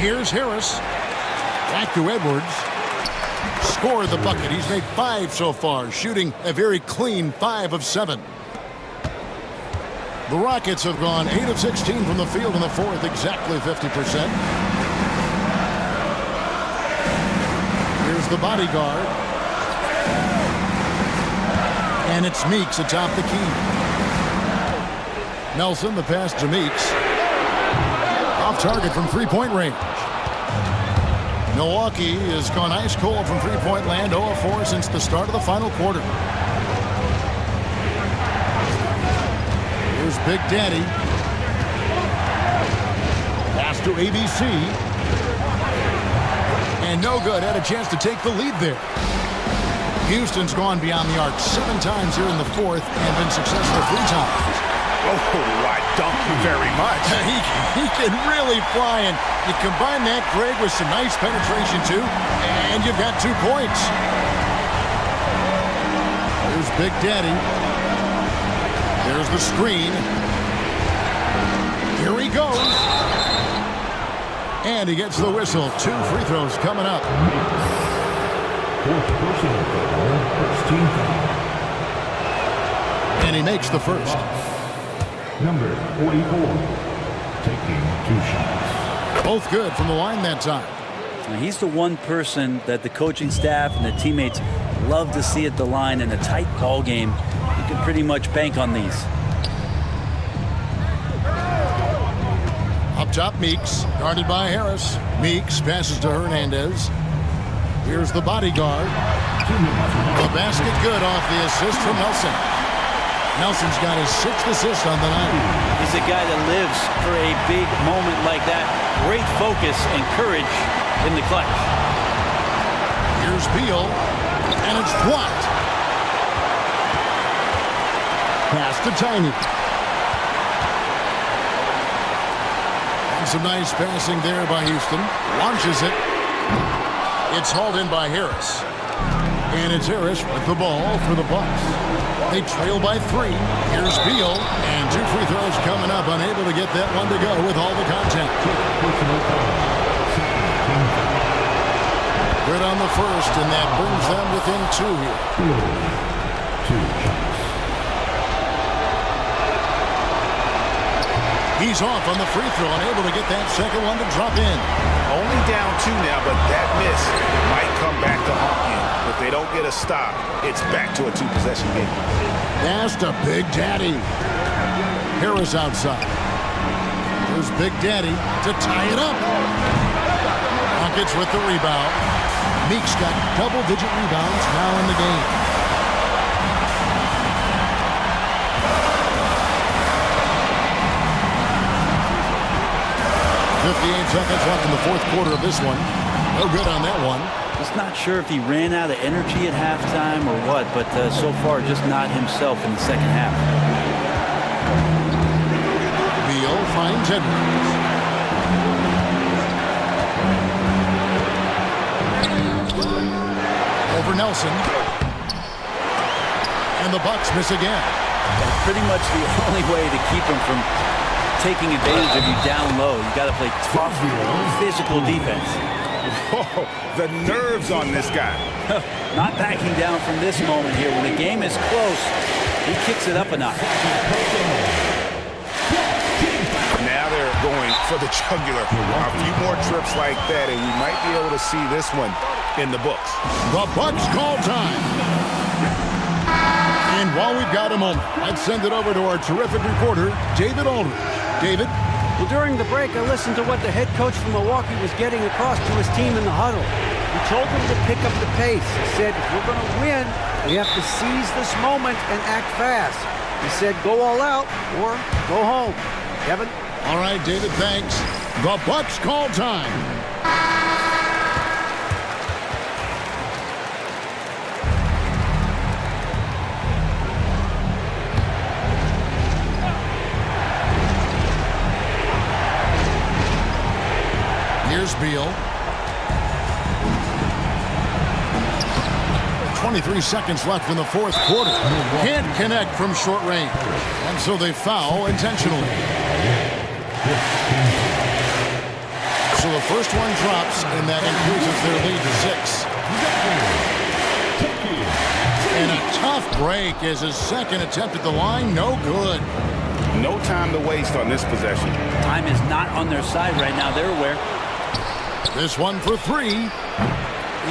Here's Harris. Back to Edwards. Scored the bucket. He's made 5 so far, shooting a very clean 5 of 7. The Rockets have gone 8 of 16 from the field in the fourth, exactly 50%. Here's the bodyguard. And it's Meeks atop the key. Nelson, the pass to Meeks. Off target from three-point range. Milwaukee has gone ice cold from three-point land, 0 of 4 since the start of the final quarter. Here's Big Daddy. Pass to ABC. And no good. Had a chance to take the lead there. Houston's gone beyond the arc 7 times here in the fourth and been successful 3 times. Oh, I dunk you very much. He can really fly, and you combine that, Greg, with some nice penetration, too, and you've got 2 points. Here's Big Daddy. There's the screen. Here he goes. And he gets the whistle. 2 free throws coming up. Fourth personal foul, first team foul. And he makes the first. Number 44, taking 2 shots. Both good from the line that time. Now, he's the one person that the coaching staff and the teammates love to see at the line in a tight ball game. You can pretty much bank on these. Up top, Meeks, guarded by Harris. Meeks passes to Hernandez. Here's the bodyguard. The basket good off the assist from Nelson. Nelson's got his 6th assist on the night. He's a guy that lives for a big moment like that. Great focus and courage in the clutch. Here's Beal, and it's blocked. Pass to Tiny. And some nice passing there by Houston. Launches it. It's hauled in by Harris. And it's Harris with the ball for the Bucks. They trail by 3. Here's Beal, and 2 free throws coming up. Unable to get that one to go with all the contact. Good on the first, and that brings them within 2 here. 2 shots. He's off on the free throw, unable to get that second one to drop in. Only down 2 now, but that miss might come back to haunt you. If they don't get a stop, it's back to a 2-possession game. Pass to Big Daddy. Harris outside. Here's Big Daddy to tie it up. Rockets with the rebound. Meeks got double-digit rebounds now in the game. .58 seconds left in the fourth quarter of this one. No good on that one. Just not sure if he ran out of energy at halftime or what, but so far just not himself in the second half. Beal finds Edwards. Over Nelson. And the Bucks miss again. That's pretty much the only way to keep him from taking advantage of you down low. You got to play tough, physical defense. Whoa, the nerves on this guy. Not backing down from this moment here. When the game is close, he kicks it up a notch. Now they're going for the jugular. A few more trips like that, and we might be able to see this one in the books. The Bucks call time. And while we've got a moment, let's send it over to our terrific reporter, David Aldridge. David? Well, during the break, I listened to what the head coach from Milwaukee was getting across to his team in the huddle. He told them to pick up the pace. He said, if we're going to win, we have to seize this moment and act fast. He said, go all out or go home. Kevin? All right, David, thanks. The Bucks call time. Here's Beal. 23 seconds left in the fourth quarter. Can't connect from short range. And so they foul intentionally. So the first one drops, and that increases their lead to 6. And a tough break as his second attempt at the line. No good. No time to waste on this possession. Time is not on their side right now. They're aware. This one for 3.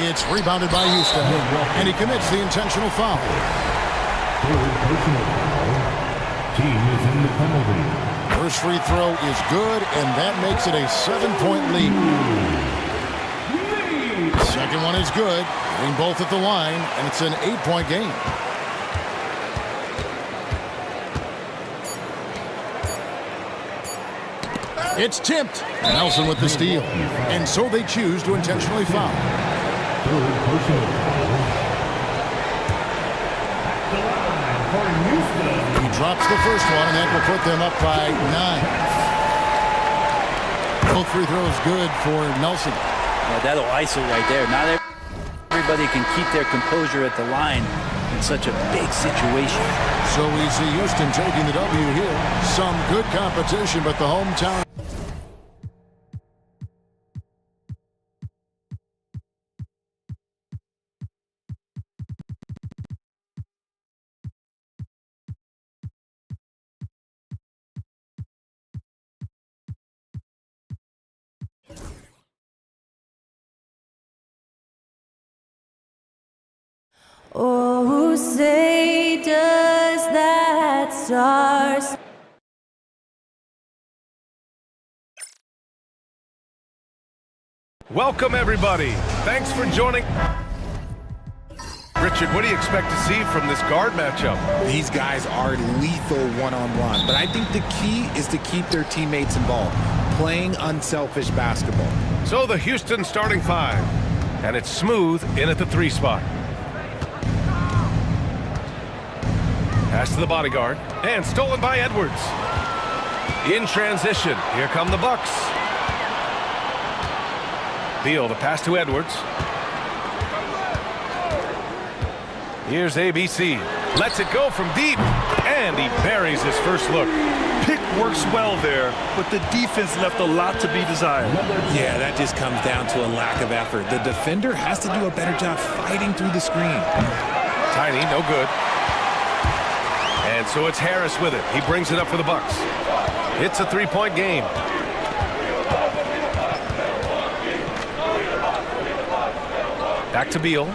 It's rebounded by Houston, and he commits the intentional foul. Team is in the penalty. First free throw is good, and that makes it a 7-point lead. Second one is good. Getting both at the line, and it's an 8-point game. It's tipped. Nelson with the steal. And so they choose to intentionally foul. Third personal foul. The line for Houston. He drops the first one, and that will put them up by 9. Both free throws good for Nelson. Yeah, that'll ISO right there. Not everybody can keep their composure at the line in such a big situation. So we see Houston taking the W here. Some good competition, but the hometown. Oh, say does that star Welcome, everybody. Thanks for joining. Richard, what do you expect to see from this guard matchup? These guys are lethal one-on-one, but I think the key is to keep their teammates involved, playing unselfish basketball. So the Houston starting five, and it's Smooth in at the 3 spot. Pass to the bodyguard, and stolen by Edwards. In transition, here come the Bucks. Beal, the pass to Edwards. Here's ABC. Lets it go from deep, and he buries his first look. Pick works well there, but the defense left a lot to be desired. Yeah, that just comes down to a lack of effort. The defender has to do a better job fighting through the screen. Tiny, no good. And so it's Harris with it. He brings it up for the Bucks. It's a 3-point game. Back to Beal.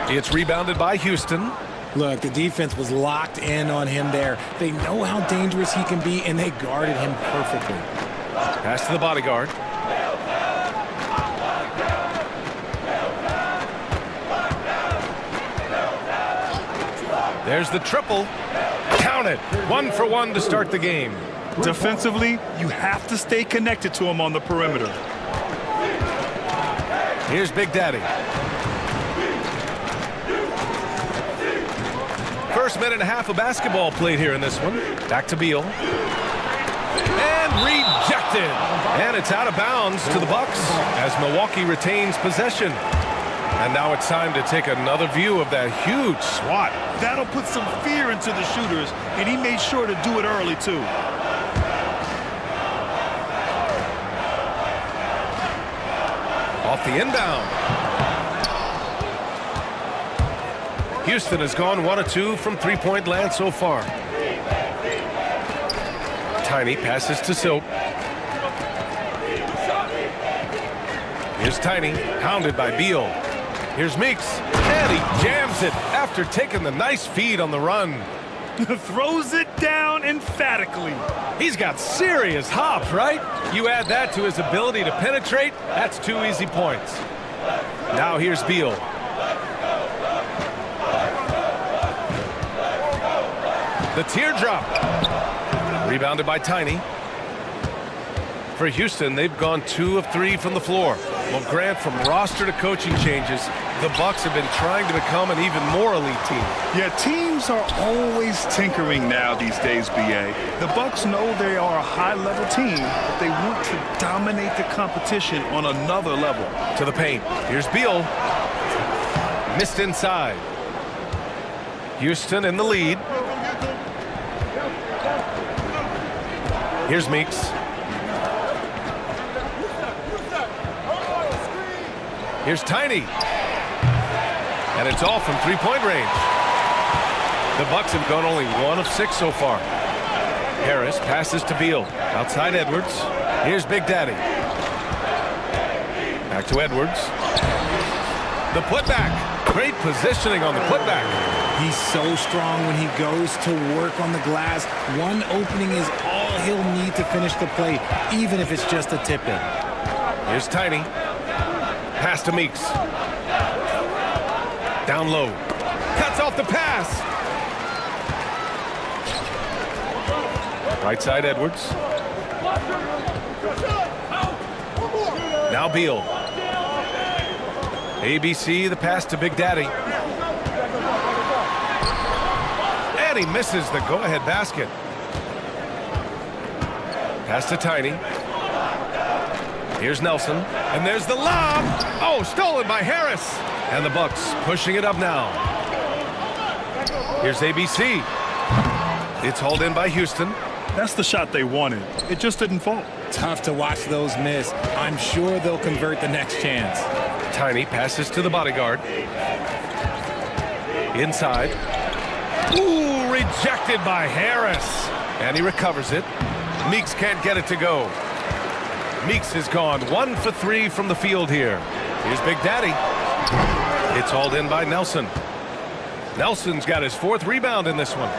It's rebounded by Houston. Look, the defense was locked in on him there. They know how dangerous he can be, and they guarded him perfectly. Pass to the bodyguard. There's the triple. Count it. 1 for 1 to start the game. Defensively, you have to stay connected to him on the perimeter. Here's Big Daddy. First minute and a half of basketball played here in this one. Back to Beal. And rejected. And it's out of bounds to the Bucks as Milwaukee retains possession. And now it's time to take another view of that huge swat. That'll put some fear into the shooters, and he made sure to do it early, too. Off the inbound. Houston has gone 1 of 2 from 3-point land so far. Tiny passes to Silk. Here's Tiny, hounded by Beal. Here's Meeks, and he jams it after taking the nice feed on the run. Throws it down emphatically. He's got serious hop, right? You add that to his ability to penetrate, that's 2 easy points. Now here's Beal. The teardrop. Rebounded by Tiny. For Houston, they've gone 2 of 3 from the floor. Well, Grant, from roster to coaching changes, the Bucks have been trying to become an even more elite team. Yeah, teams are always tinkering now these days, B.A. The Bucks know they are a high-level team, but they want to dominate the competition on another level. To the paint. Here's Beal. Missed inside. Houston in the lead. Here's Meeks. Here's Tiny. And it's all from 3-point range. The Bucks have gone only 1 of 6 so far. Harris passes to Beal. Outside Edwards. Here's Big Daddy. Back to Edwards. The putback. Great positioning on the putback. He's so strong when he goes to work on the glass. One opening is all he'll need to finish the play, even if it's just a tip-in. Here's Tiny. Pass to Meeks. Down low. Cuts off the pass. Right side Edwards. Now Beal. ABC, the pass to Big Daddy. And he misses the go-ahead basket. Pass to Tiny. Here's Nelson. And there's the lob. Oh, stolen by Harris. And the Bucks pushing it up now. Here's ABC. It's hauled in by Houston. That's the shot they wanted. It just didn't fall. Tough to watch those miss. I'm sure they'll convert the next chance. Tiny passes to the bodyguard. Inside. Ooh, rejected by Harris. And he recovers it. Meeks can't get it to go. Meeks has gone 1 for 3 from the field here. Here's Big Daddy. It's hauled in by Nelson. Nelson's got his 4th rebound in this one.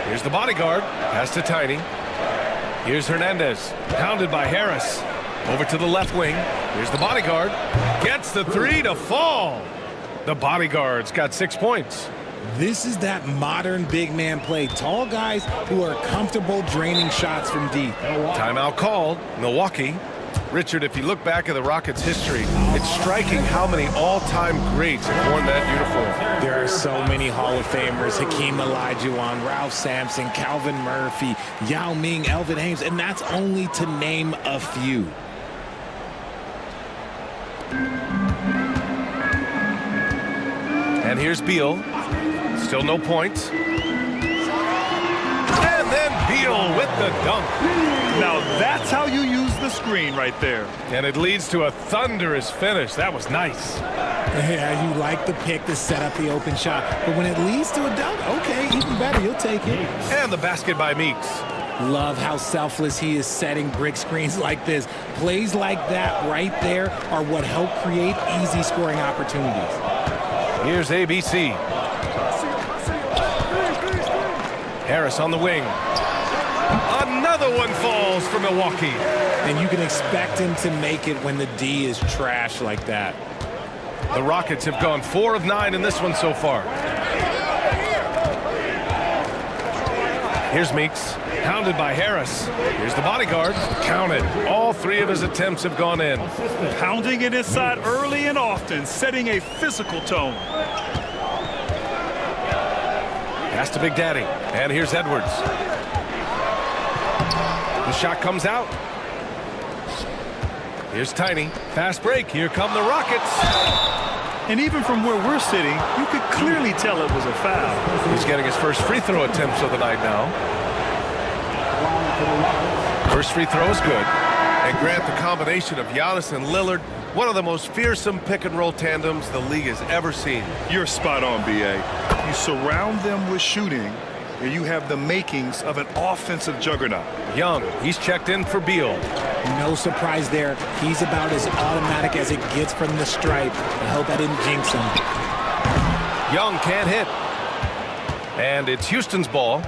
Here's the bodyguard. Pass to Tiny. Here's Hernandez. Pounded by Harris. Over to the left wing. Here's the bodyguard. Gets the 3 to fall. The bodyguard's got 6 points. This is that modern big man play. Tall guys who are comfortable draining shots from deep. Timeout called. Milwaukee. Richard, if you look back at the Rockets' history, it's striking how many all-time greats have worn that uniform. There are so many Hall of Famers. Hakeem Olajuwon, Ralph Sampson, Calvin Murphy, Yao Ming, Elvin Hayes, and that's only to name a few. And here's Beal. Still no points. And then Beal with the dunk. Now that's how you use the screen right there. And it leads to a thunderous finish. That was nice. Yeah, you like the pick to set up the open shot. But when it leads to a dunk, okay, even better, you'll take it. And the basket by Meeks. Love how selfless he is setting brick screens like this. Plays like that right there are what help create easy scoring opportunities. Here's ABC. Harris on the wing. Another one falls for Milwaukee. And you can expect him to make it when the D is trash like that. The Rockets have gone 4 of 9 in this one so far. Here's Meeks. Pounded by Harris. Here's the bodyguard. Counted. All 3 of his attempts have gone in. Pounding it inside early and often, setting a physical tone. Pass to Big Daddy. And here's Edwards. The shot comes out. Here's Tiny. Fast break. Here come the Rockets. And even from where we're sitting, you could clearly tell it was a foul. He's getting his first free throw attempts of the night now. First free throw is good. And Grant, the combination of Giannis and Lillard, one of the most fearsome pick-and-roll tandems the league has ever seen. You're spot on, B.A. You surround them with shooting, and you have the makings of an offensive juggernaut. Young, he's checked in for Beal. No surprise there. He's about as automatic as it gets from the stripe. I hope I didn't jinx him. Young can't hit. And it's Houston's ball.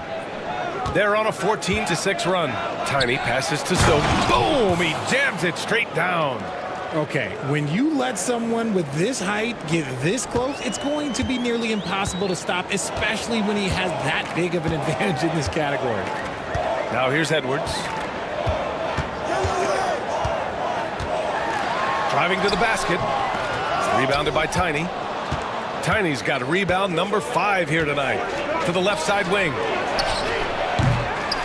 They're on a 14-6 run. Tiny passes to Stoke. Boom! He jams it straight down. Okay, when you let someone with this height get this close, it's going to be nearly impossible to stop, especially when he has that big of an advantage in this category. Now here's Edwards. Driving to the basket. Rebounded by Tiny. Tiny's got rebound number 5 here tonight. To the left side wing.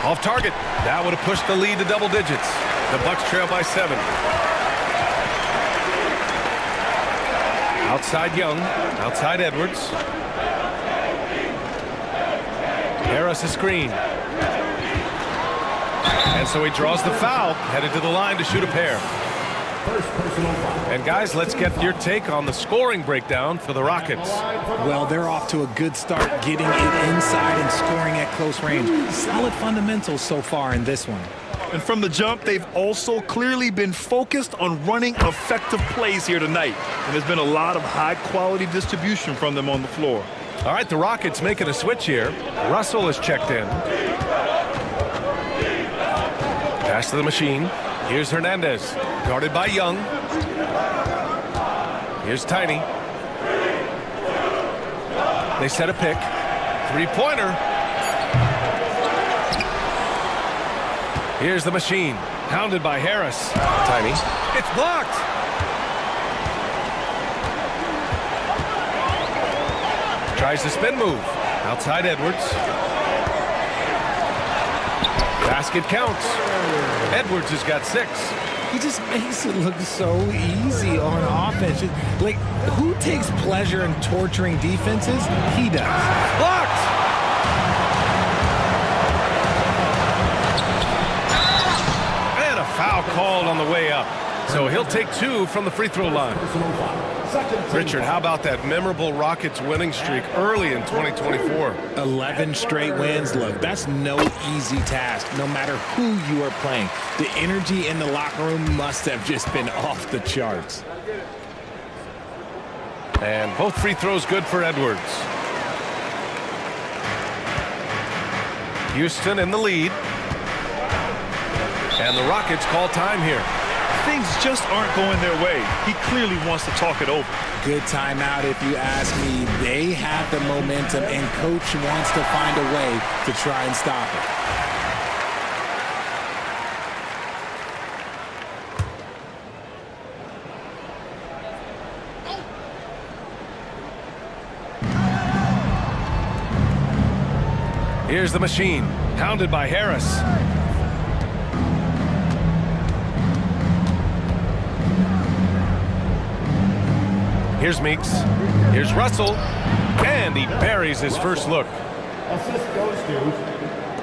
Off target. That would have pushed the lead to double digits. The Bucks trail by 7. Outside Young. Outside Edwards. Harris a screen. And so he draws the foul. Headed to the line to shoot a pair. And guys, let's get your take on the scoring breakdown for the Rockets. Well, they're off to a good start getting it inside and scoring at close range. Solid fundamentals so far in this one. And from the jump, they've also clearly been focused on running effective plays here tonight. And there's been a lot of high-quality distribution from them on the floor. All right, the Rockets making a switch here. Russell is checked in. Pass to the machine. Here's Hernandez, guarded by Young. Here's Tiny. They set a pick. Three-pointer. Here's the machine, hounded by Harris. Tiny. It's blocked. Tries the spin move. Outside Edwards. Basket counts. Edwards has got 6. He just makes it look so easy on offense. Like, who takes pleasure in torturing defenses? He does. Blocked! And a foul called on the way up. So he'll take 2 from the free throw line. Richard, how about that memorable Rockets winning streak early in 2024? 11 straight wins. Look, that's no easy task, no matter who you are playing. The energy in the locker room must have just been off the charts. And both free throws good for Edwards. Houston in the lead. And the Rockets call time here. Things just aren't going their way. He clearly wants to talk it over. Good timeout if you ask me. They have the momentum, and coach wants to find a way to try and stop it. Here's the machine, hounded by Harris. Here's Meeks. Here's Russell. And he buries his first look. Assist goes to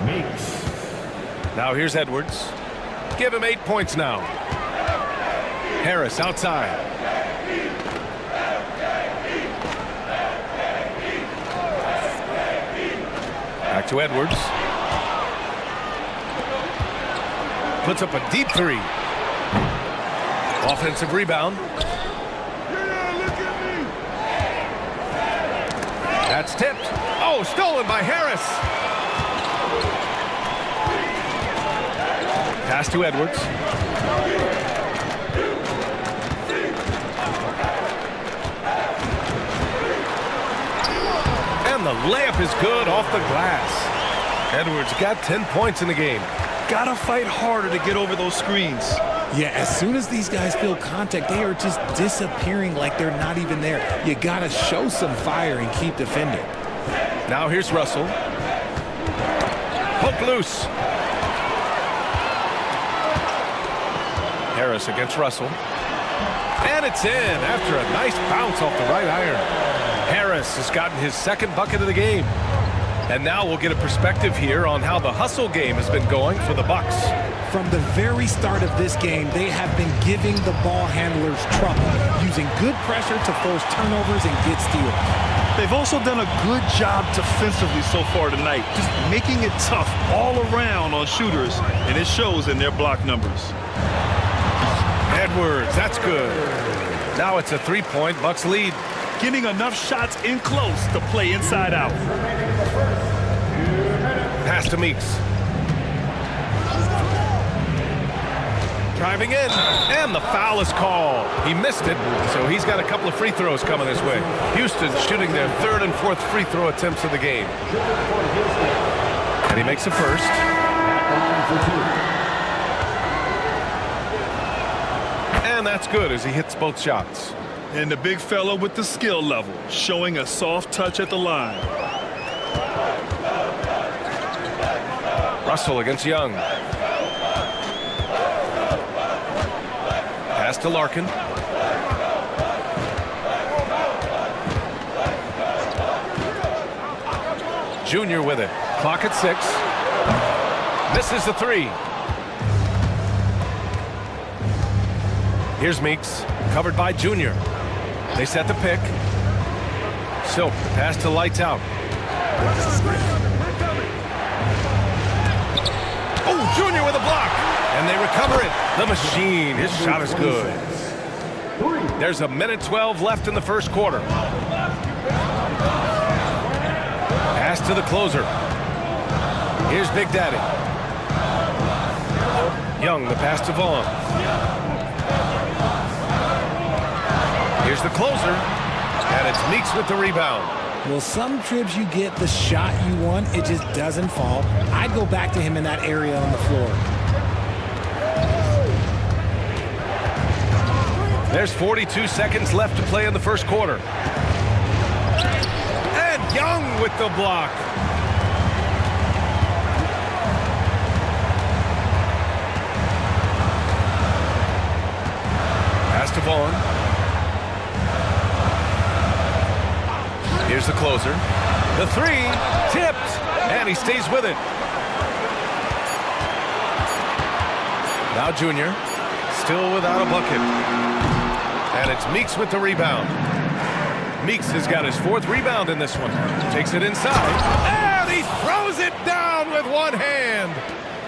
Meeks. Now here's Edwards. Give him 8 points now. Harris outside. Back to Edwards. Puts up a deep 3. Offensive rebound. That's tipped. Oh, stolen by Harris. Pass to Edwards. And the layup is good off the glass. Edwards got 10 points in the game. Gotta fight harder to get over those screens. Yeah, as soon as these guys feel contact, they are just disappearing like they're not even there. You got to show some fire and keep defending. Now here's Russell. Hook loose. Harris against Russell. And it's in after a nice bounce off the right iron. Harris has gotten his second bucket of the game. And now we'll get a perspective here on how the hustle game has been going for the Bucks. From the very start of this game, they have been giving the ball handlers trouble, using good pressure to force turnovers and get steals. They've also done a good job defensively so far tonight, just making it tough all around on shooters, and it shows in their block numbers. Edwards, that's good. Now it's a 3-point Bucks lead. Getting enough shots in close to play inside out. Pass to Meeks. Driving in, and the foul is called. He missed it, so he's got a couple of free throws coming his way. Houston shooting their 3rd and 4th free throw attempts of the game. And he makes the first. And that's good as he hits both shots. And the big fella with the skill level, showing a soft touch at the line. Russell against Young. Pass to Larkin. Junior with it. Clock at 6. Misses the 3. Here's Meeks, covered by Junior. They set the pick. Silk, pass to Lights Out. Oh, Junior with a block. And they recover it. The Machine. His shot is good. There's 1:12 left in the first quarter. Pass to the closer. Here's Big Daddy. Young, the pass to Vaughn. Here's the closer. And it's Meeks with the rebound. Well, some trips you get the shot you want, it just doesn't fall. I'd go back to him in that area on the floor. There's 42 seconds left to play in the first quarter. And Young with the block. Pass to Vaughn. Here's the closer. The three, tipped, and he stays with it. Now Junior, still without a bucket. And it's Meeks with the rebound. Meeks has got his 4th rebound in this one. Takes it inside, and he throws it down with one hand.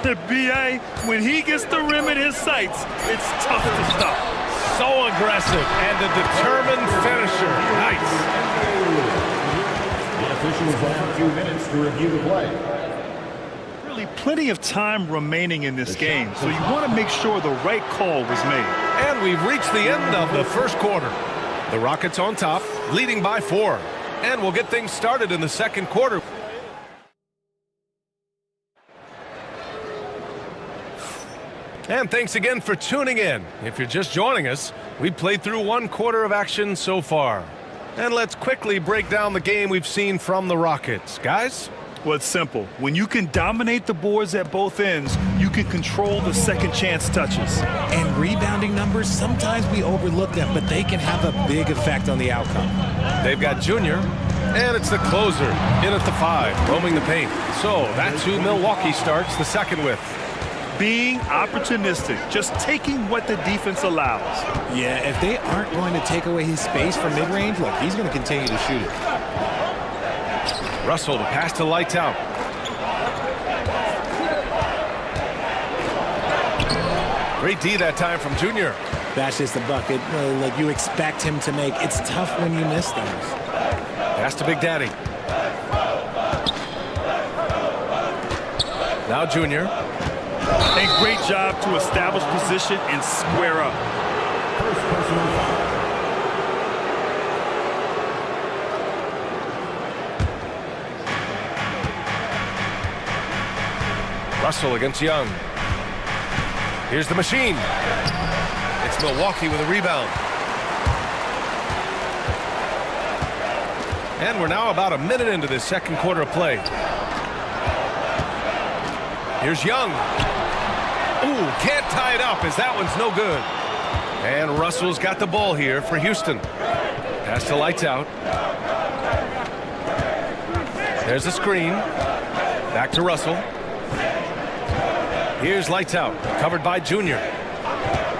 The BA, when he gets the rim in his sights, it's tough to stop. So aggressive and a determined finisher. Nice. The officials have 2 minutes to review the play. Really plenty of time remaining in this game, so you want to make sure the right call was made. And we've reached the end of the first quarter. The Rockets on top, leading by 4. And we'll get things started in the second quarter. And thanks again for tuning in. If you're just joining us, we've played through 1 quarter of action so far. And let's quickly break down the game we've seen from the Rockets. Guys? Well, it's simple. When you can dominate the boards at both ends, you can control the second chance touches. And rebounding numbers, sometimes we overlook them, but they can have a big effect on the outcome. They've got Junior, and it's the closer in at the 5, roaming the paint. So that's who Milwaukee starts the second with. Being opportunistic, just taking what the defense allows. Yeah, if they aren't going to take away his space from mid-range, look, he's going to continue to shoot it. Russell, the pass to Lights Out. Great D that time from Junior. That's just the bucket like you expect him to make. It's tough when you miss those. Pass to Big Daddy. Now Junior. A great job to establish position and square up. First personal foul. Russell against Young. Here's the Machine. It's Milwaukee with a rebound. And we're now about a minute into this second quarter of play. Here's Young. Ooh, can't tie it up as that one's no good. And Russell's got the ball here for Houston. Pass to Lights Out. There's the screen. Back to Russell. Here's Lights Out, covered by Junior.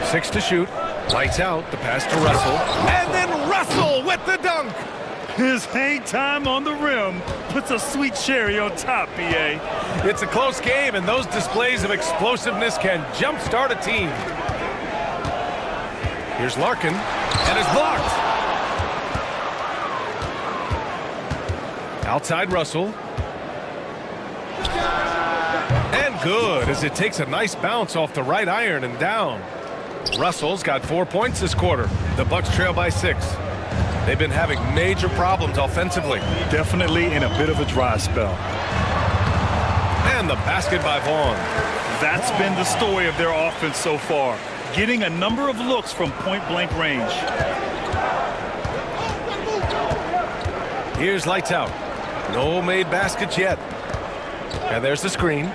6 to shoot. Lights Out, the pass to Russell. And then Russell with the dunk. His hang time on the rim puts a sweet cherry on top, BA. It's a close game, and those displays of explosiveness can jumpstart a team. Here's Larkin, and it's blocked. Outside Russell. And good, as it takes a nice bounce off the right iron and down. Russell's got 4 points this quarter. The Bucks trail by 6. They've been having major problems offensively. Definitely in a bit of a dry spell. And the basket by Vaughn. That's been the story of their offense so far. Getting a number of looks from point-blank range. Here's Lights Out. No made baskets yet. And there's the screen.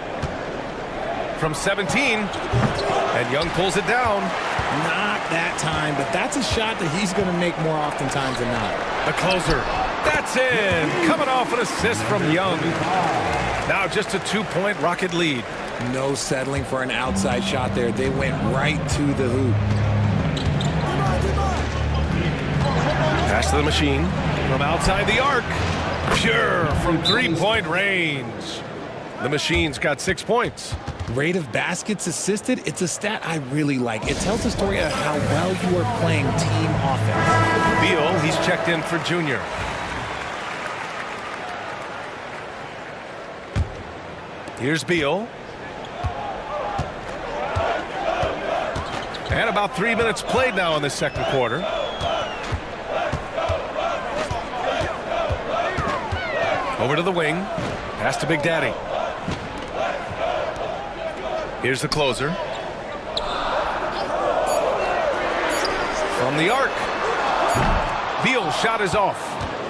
From 17. And Young pulls it down. Not that time, but that's a shot that he's going to make more oftentimes than not. The closer. That's in. Coming off an assist from Young. Now just a 2-point Rocket lead. No settling for an outside shot there. They went right to the hoop. Pass to the Machine. From outside the arc. Pure from 3-point range. The Machine's got 6 points. Rate of baskets assisted, it's a stat I really like. It tells a story of how well you are playing team offense. Beal, he's checked in for Junior. Here's Beal. And about 3 minutes played now in the second quarter. Over to the wing. Pass to Big Daddy. Here's the closer. From the arc. Beal's shot is off.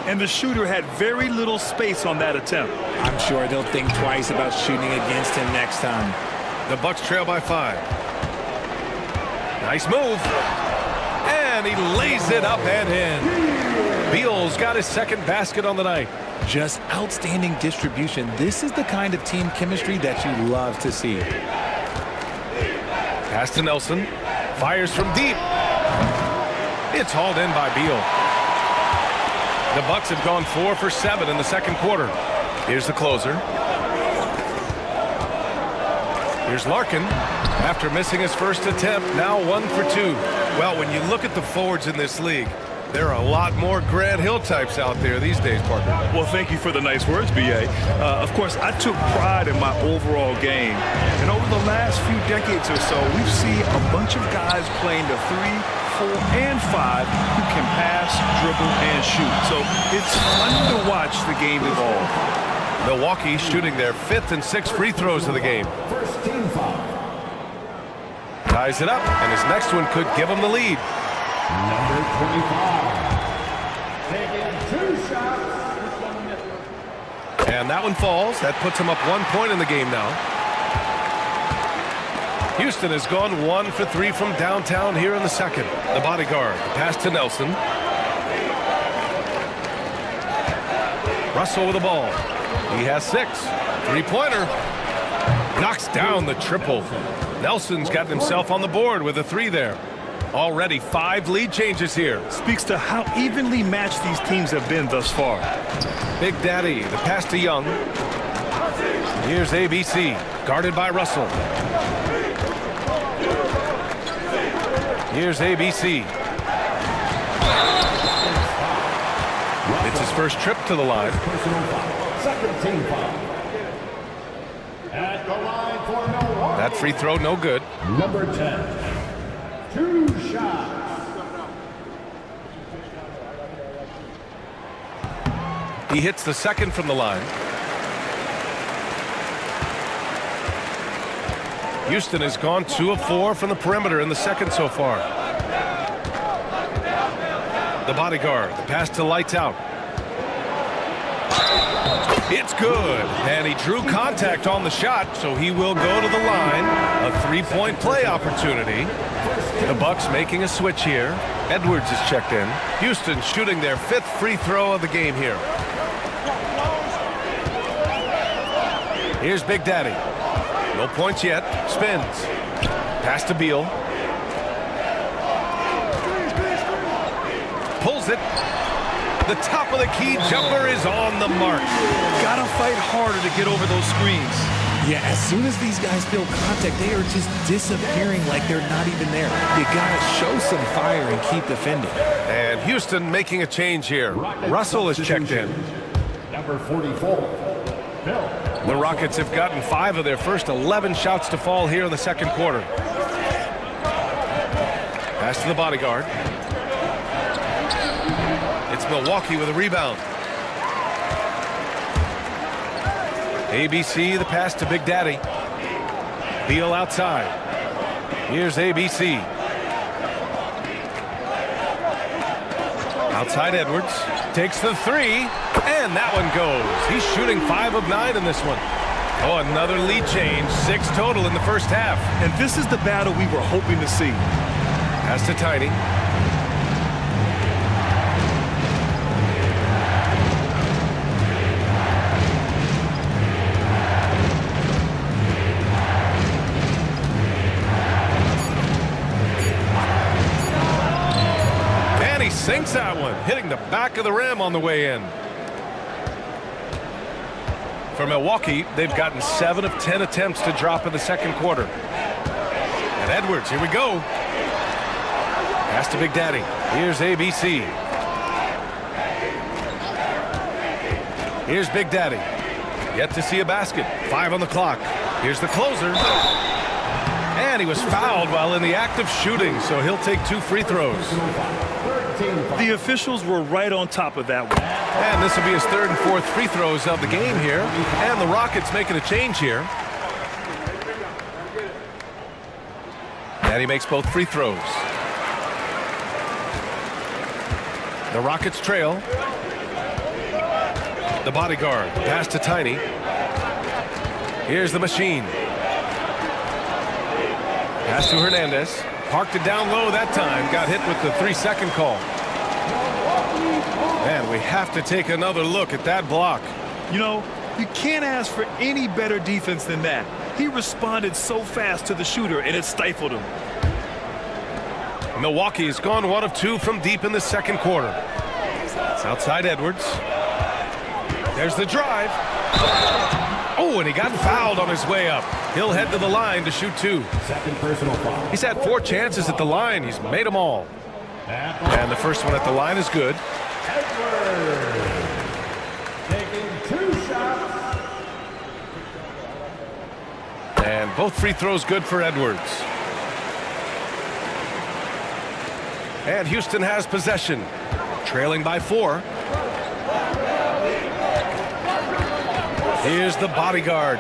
And the shooter had very little space on that attempt. I'm sure they'll think twice about shooting against him next time. The Bucks trail by 5. Nice move. And he lays it up and in. Beal's got his second basket on the night. Just outstanding distribution. This is the kind of team chemistry that you love to see. Pass to Nelson. Fires from deep. It's hauled in by Beal. The Bucks have gone 4 for 7 in the second quarter. Here's the closer. Here's Larkin. After missing his first attempt, now 1 for 2. Well, when you look at the forwards in this league, there are a lot more Grant Hill types out there these days, partner. Well, thank you for the nice words, B.A. Of course, I took pride in my overall game. And over the last few decades or so, we've seen a bunch of guys playing the 3, 4, and 5 who can pass, dribble, and shoot. So it's fun to watch the game evolve. Milwaukee shooting their 5th and 6th free throws of the game. First team foul. Ties it up, and his next one could give him the lead. Number 25. Taking 2 shots. And that one falls. That puts him up 1 point in the game now. Houston has gone 1 for 3 from downtown here in the second. The bodyguard. The pass to Nelson. Russell with the ball. He has 6. 3-pointer. Knocks down the triple. Nelson's got himself on the board with a 3 there. Already 5 lead changes here. Speaks to how evenly matched these teams have been thus far. Big Daddy, the pass to Young. Here's ABC, guarded by Russell. Here's ABC. It's his first trip to the line. Second team foul. At the line for Milwaukee. That free throw, no good. Number 10. 2 shots. He hits the second from the line. Houston has gone 2 of 4 from the perimeter in the second so far. The bodyguard, the pass to Lights Out. It's good, and he drew contact on the shot, so he will go to the line. A 3-point play opportunity. The Bucks making a switch here. Edwards is checked in. Houston shooting their 5th free throw of the game here. Here's Big Daddy. No points yet. Spins. Pass to Beal. Pulls it. The top of the key jumper is on the mark. Gotta fight harder to get over those screens. Yeah, as soon as these guys feel contact, they are just disappearing like they're not even there. You gotta show some fire and keep defending. And Houston making a change here. Russell is checked in. Number 44. Bill. The Rockets have gotten 5 of their first 11 shots to fall here in the second quarter. Pass to the bodyguard. It's Milwaukee with a rebound. ABC, the pass to Big Daddy. Beal outside. Here's ABC. Outside Edwards. Takes the 3. And that one goes. He's shooting 5 of 9 in this one. Oh, another lead change. 6 total in the first half. And this is the battle we were hoping to see. Pass to Tiny. Sinks that one, hitting the back of the rim on the way in. For Milwaukee, they've gotten 7 of 10 attempts to drop in the second quarter. And Edwards, here we go. Pass to Big Daddy. Here's ABC. Here's Big Daddy. Yet to see a basket. 5 on the clock. Here's the closer. And he was fouled while in the act of shooting, so he'll take 2 free throws. The officials were right on top of that one. And this will be his 3rd and 4th free throws of the game here. And the Rockets making a change here. And he makes both free throws. The Rockets trail. The bodyguard. Pass to Tiny. Here's the machine. Pass to Hernandez. Parked it down low that time. Got hit with the 3-second call. And we have to take another look at that block. You know, you can't ask for any better defense than that. He responded so fast to the shooter, and it stifled him. Milwaukee's gone 1 of 2 from deep in the second quarter. It's outside Edwards. There's the drive. Oh, and he got fouled on his way up. He'll head to the line to shoot 2. Second personal foul. He's had 4 chances at the line. He's made them all. And the first one at the line is good. Taking 2 shots. And both free throws good for Edwards. And Houston has possession. Trailing by 4. Here's the bodyguard.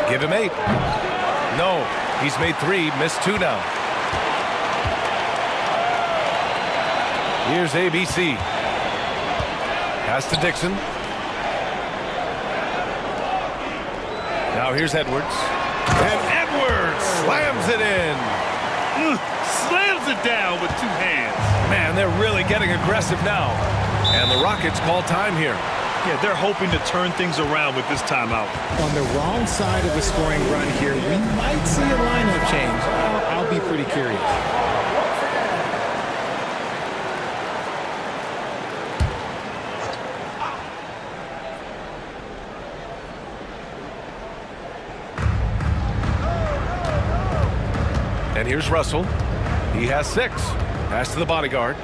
Give him 8. No, he's made 3, missed 2 now. Here's ABC. Pass to Dixon. Now here's Edwards. And Edwards slams it in. Slams it down with 2 hands. Man, they're really getting aggressive now. And the Rockets call time here. Yeah, they're hoping to turn things around with this timeout. On the wrong side of the scoring run here, we might see a lineup change. I'll be pretty curious. And here's Russell. He has 6. Pass to the bodyguard.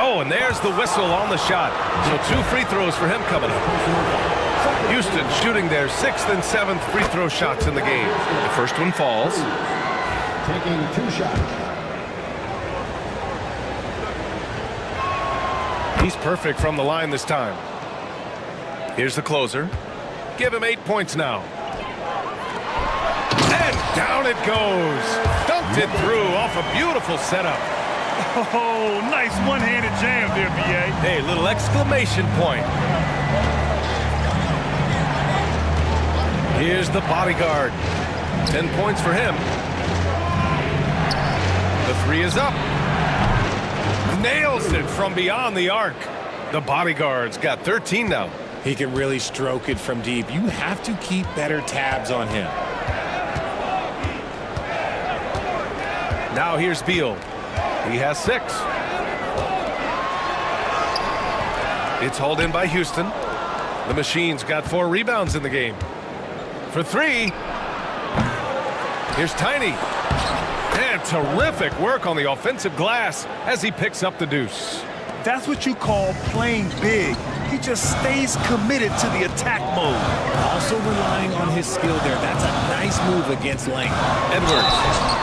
Oh, and there's the whistle on the shot. So 2 free throws for him coming up. Houston shooting their 6th and 7th free throw shots in the game. The first one falls. Taking 2 shots. He's perfect from the line this time. Here's the closer. Give him 8 points now. And down it goes. Dunked it through off a beautiful setup. Oh, nice one-handed jam there, B.A. Hey, little exclamation point. Here's the bodyguard. 10 points for him. The 3 is up. Nails it from beyond the arc. The bodyguard's got 13 now. He can really stroke it from deep. You have to keep better tabs on him. Now here's Beal. He has 6. It's hauled in by Houston. The Machine's got 4 rebounds in the game. For 3. Here's Tiny. And terrific work on the offensive glass as he picks up the deuce. That's what you call playing big. He just stays committed to the attack mode. Also relying on his skill there. That's a nice move against length. Edwards.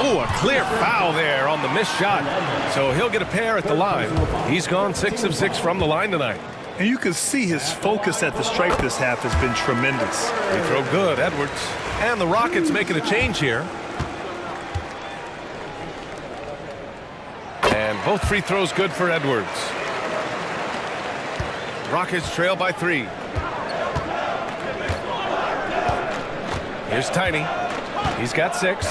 Oh, a clear foul there on the missed shot. So he'll get a pair at the line. He's gone 6 of 6 from the line tonight. And you can see his focus at the stripe this half has been tremendous. They throw good, Edwards. And the Rockets making a change here. And both free throws good for Edwards. Rockets trail by 3. Here's Tiny. He's got 6.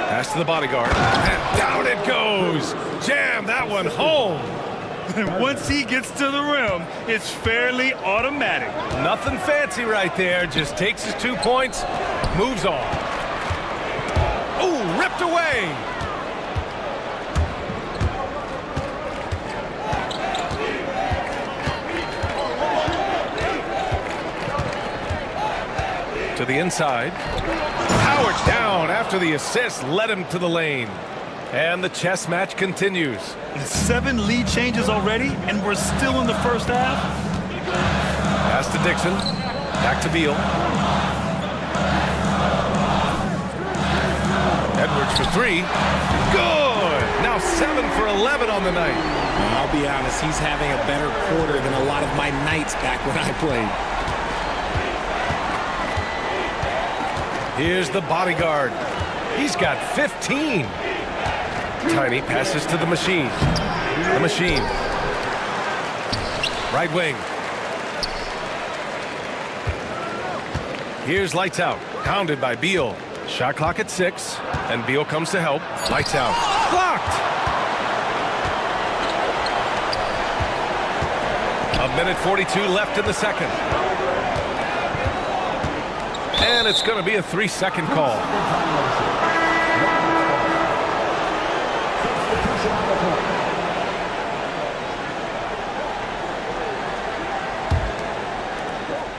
Pass to the bodyguard. And down it goes. Jam that one home. And once he gets to the rim, it's fairly automatic. Nothing fancy right there. Just takes his 2 points, moves on. Ooh, ripped away. To the inside. Powered down after the assist led him to the lane. And the chess match continues. 7 lead changes already, and we're still in the first half. Pass to Dixon. Back to Beal. Edwards for 3. Good! Now 7 for 11 on the night. I'll be honest, he's having a better quarter than a lot of my nights back when I played. Here's the bodyguard. He's got 15. Tiny passes to the machine. The machine. Right wing. Here's lights out. Pounded by Beal. Shot clock at 6. And Beal comes to help. Lights out. Blocked! A minute 42 left in the second. And it's going to be a 3-second call.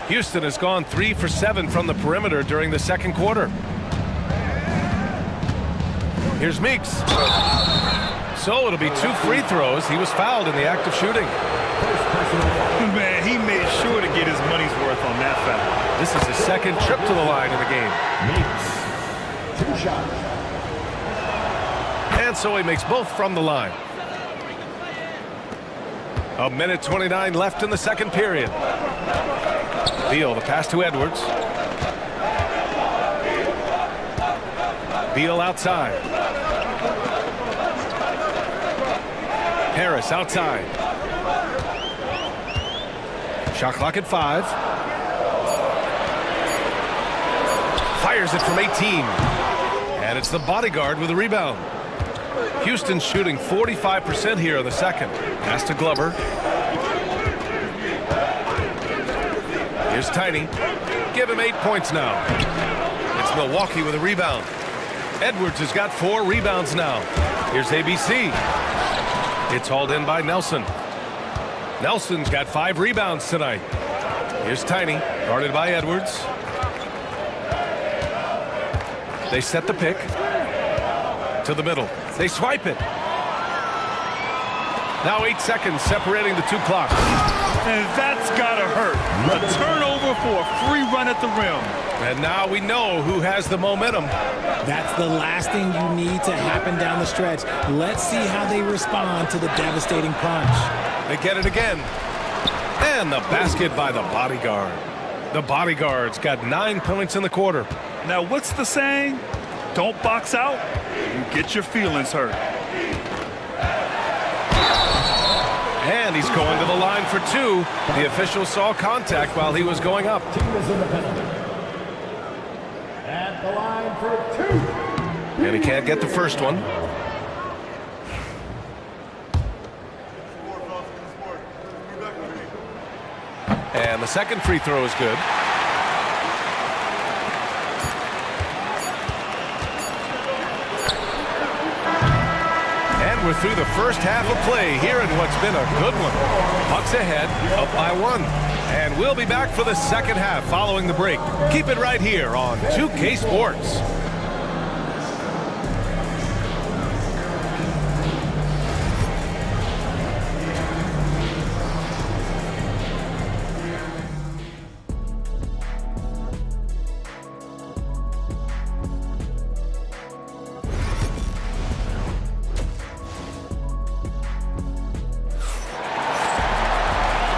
Houston has gone 3 for 7 from the perimeter during the second quarter. Here's Meeks. So it'll be 2 free throws. He was fouled in the act of shooting. Man, he made sure to get his money's worth on that foul. This is his second trip to the line in the game. Meeks. 2 shots. And so he makes both from the line. A minute 29 left in the second period. Beal, the pass to Edwards. Beal outside. Harris outside. Shot clock at 5. Fires it from 18. And it's the bodyguard with a rebound. Houston's shooting 45% here in the second. Pass to Glover. Here's Tiny. Give him 8 points now. It's Milwaukee with a rebound. Edwards has got 4 rebounds now. Here's ABC. It's hauled in by Nelson. Nelson's got 5 rebounds tonight. Here's Tiny, guarded by Edwards. They set the pick. To the middle. They swipe it. Now 8 seconds separating the 2 clocks. And that's gotta hurt. A turnover for a free run at the rim. And now we know who has the momentum. That's the last thing you need to happen down the stretch. Let's see how they respond to the devastating punch. They get it again. And the basket by the bodyguard. The bodyguard's got 9 points in the quarter. Now, what's the saying? Don't box out, you get your feelings hurt. And he's going to the line for 2. The official saw contact while he was going up. Team is in the penalty. At the line for 2. And he can't get the first one. And the second free throw is good. And we're through the first half of play here in what's been a good one. Bucks ahead, up by 1. And we'll be back for the second half following the break. Keep it right here on 2K Sports.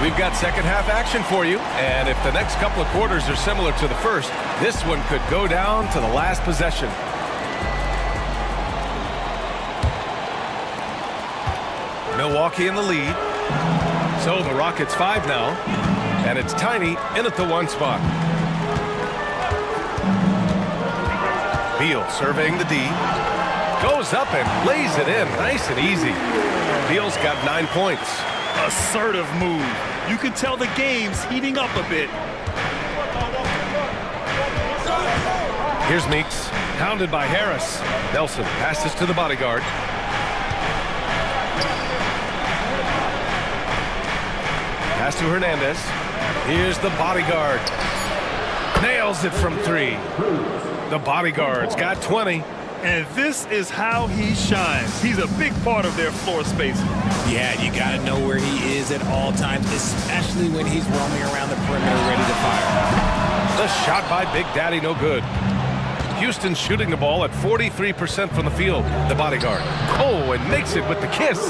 We've got second half action for you, and if the next couple of quarters are similar to the first, this one could go down to the last possession. Milwaukee in the lead. So the Rockets 5 now, and it's Tiny in at the 1 spot. Beal surveying the D. Goes up and lays it in nice and easy. Beal's got 9 points. Assertive move. You can tell the game's heating up a bit. Here's Meeks, hounded by Harris. Nelson passes to the bodyguard. Pass to Hernandez. Here's the bodyguard. Nails it from 3. The bodyguard's got 20. And this is how he shines. He's a big part of their floor spacing. Yeah, you got to know where he is at all times, especially when he's roaming around the perimeter ready to fire. The shot by Big Daddy, no good. Houston shooting the ball at 43% from the field. The bodyguard. Oh, and makes it with the kiss.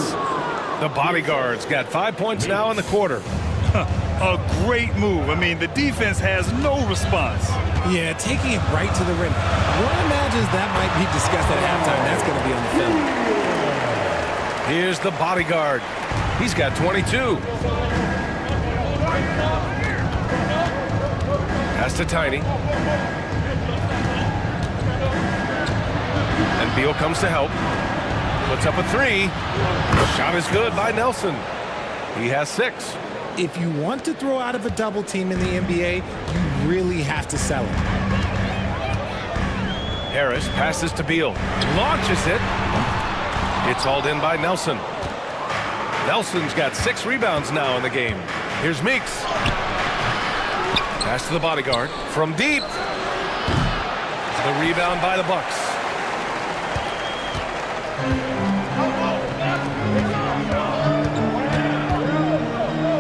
The bodyguard's got 5 points now in the quarter. A great move. I mean, the defense has no response. Yeah, taking it right to the rim. One imagines that might be discussed at halftime. That's going to be on the film. Here's the bodyguard. He's got 22. Pass to Tiny. And Beal comes to help. Puts up a 3. Shot is good by Nelson. He has 6. If you want to throw out of a double team in the NBA, you really have to sell it. Harris passes to Beal. Launches it. It's hauled in by Nelson. Nelson's got 6 rebounds now in the game. Here's Meeks. Pass to the bodyguard. From deep. The rebound by the Bucks.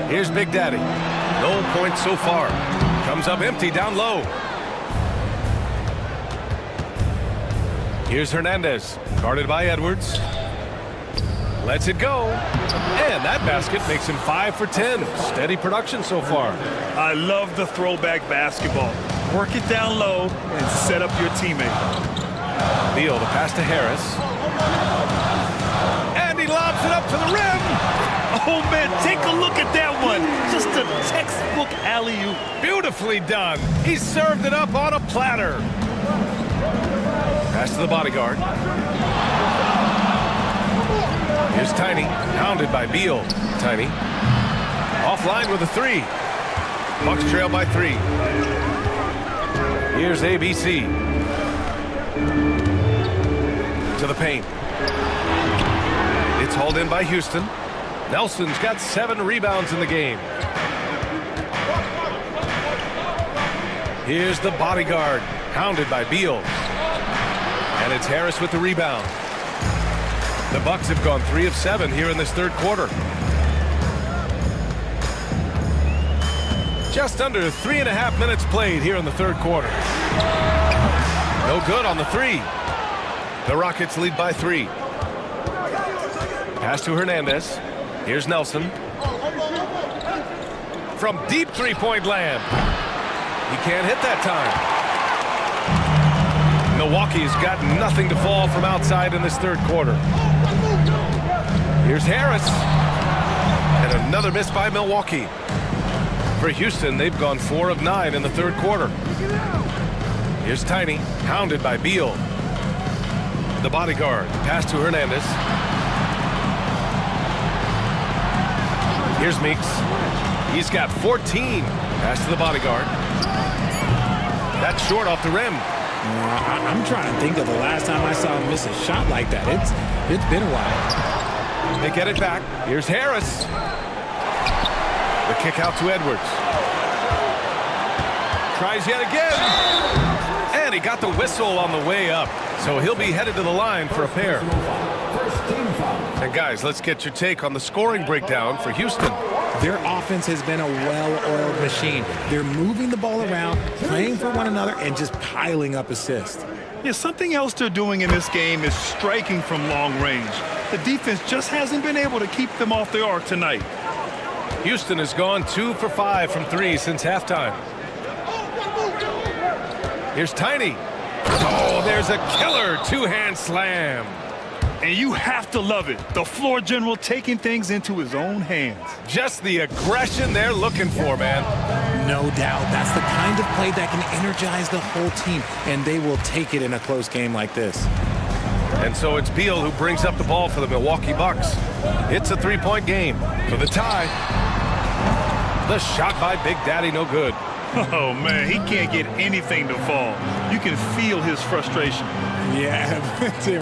Here's Big Daddy. No points so far. Comes up empty down low. Here's Hernandez. Guarded by Edwards. Lets it go. And that basket makes him 5 for 10. Steady production so far. I love the throwback basketball. Work it down low and set up your teammate. Beal, the pass to Harris. And he lobs it up to the rim. Oh, man, take a look at that one. Just a textbook alley-oop. Beautifully done. He served it up on a platter. Pass to the bodyguard. Here's Tiny, hounded by Beal. Tiny. Offline with a 3. Bucks trail by 3. Here's ABC. To the paint. It's hauled in by Houston. Nelson's got 7 rebounds in the game. Here's the bodyguard, hounded by Beal. And it's Harris with the rebound. The Bucks have gone 3 of 7 here in this third quarter. Just under 3.5 minutes played here in the third quarter. No good on the 3. The Rockets lead by 3. Pass to Hernandez. Here's Nelson. From deep three-point land. He can't hit that time. Milwaukee's got nothing to fall from outside in this third quarter. Here's Harris. And another miss by Milwaukee. For Houston, they've gone 4 of 9 in the third quarter. Here's Tiny, hounded by Beal. The bodyguard, pass to Hernandez. Here's Meeks. He's got 14. Pass to the bodyguard. That's short off the rim. I'm trying to think of the last time I saw him miss a shot like that. It's been a while. They get it back. Here's Harris. The kick out to Edwards. Tries yet again. And he got the whistle on the way up. So he'll be headed to the line for a pair. And guys, let's get your take on the scoring breakdown for Houston. Their offense has been a well-oiled machine. They're moving the ball around, playing for one another, and just piling up assists. Yeah, something else they're doing in this game is striking from long range. The defense just hasn't been able to keep them off the arc tonight. Houston has gone 2 for 5 from 3 since halftime. Here's Tiny. Oh, there's a killer two-hand slam. And you have to love it. The floor general taking things into his own hands. Just the aggression they're looking for, man. No doubt. That's the kind of play that can energize the whole team, and they will take it in a close game like this. And so it's Beal who brings up the ball for the Milwaukee Bucks. It's a 3-point game for the tie. The shot by Big Daddy, no good. Oh, man, he can't get anything to fall. You can feel his frustration. Yeah,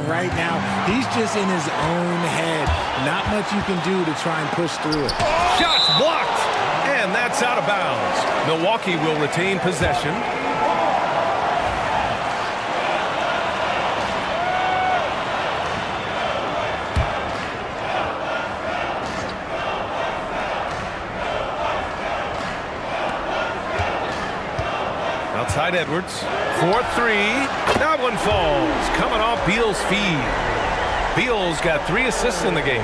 right now, he's just in his own head. Not much you can do to try and push through it. Shots blocked, and that's out of bounds. Milwaukee will retain possession. Outside Edwards. 4-3. That one falls. Coming off Beal's feed. Beal's got 3 assists in the game.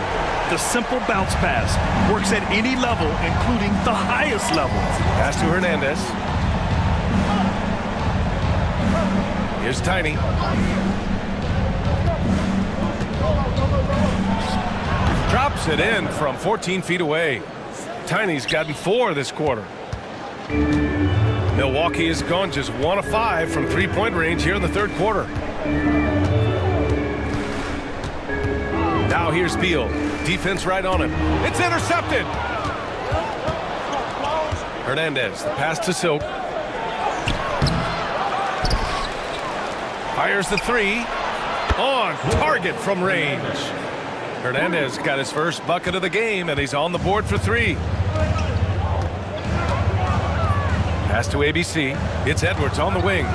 The simple bounce pass works at any level, including the highest level. Pass to Hernandez. Here's Tiny. Drops it in from 14 feet away. Tiny's gotten 4 this quarter. Milwaukee has gone just 1 of 5 from 3-point range here in the third quarter. Now here's Beal. Defense right on him. It's intercepted. Hernandez, the pass to Silk. Fires the 3. On target from range. Hernandez got his first bucket of the game, and he's on the board for 3. Pass to ABC. It's Edwards on the wing.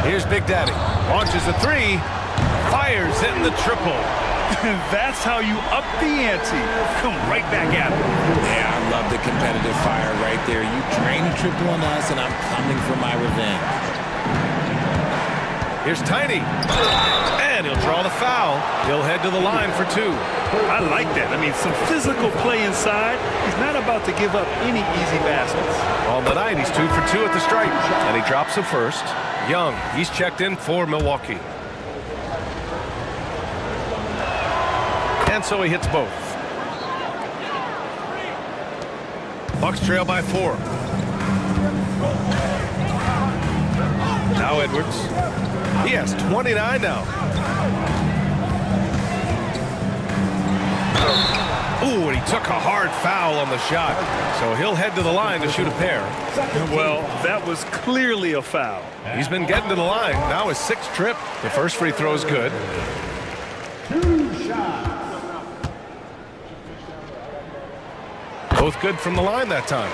Here's Big Daddy. Launches a 3. Fires in the triple. That's how you up the ante. Come right back at it. Yeah, I love the competitive fire right there. You drain a triple on us, and I'm coming for my revenge. Here's Tiny. And he'll draw the foul. He'll head to the line for 2. I like that. I mean, some physical play inside. He's not about to give up any easy baskets. On the night, he's 2 for 2 at the stripe. And he drops the first. Young, he's checked in for Milwaukee. And so he hits both. Bucks trail by 4. Now Edwards. He has 29 now. Ooh, and he took a hard foul on the shot. So he'll head to the line to shoot a pair. Well, that was clearly a foul. He's been getting to the line. Now his 6th trip. The first free throw is good. 2 shots. Both good from the line that time.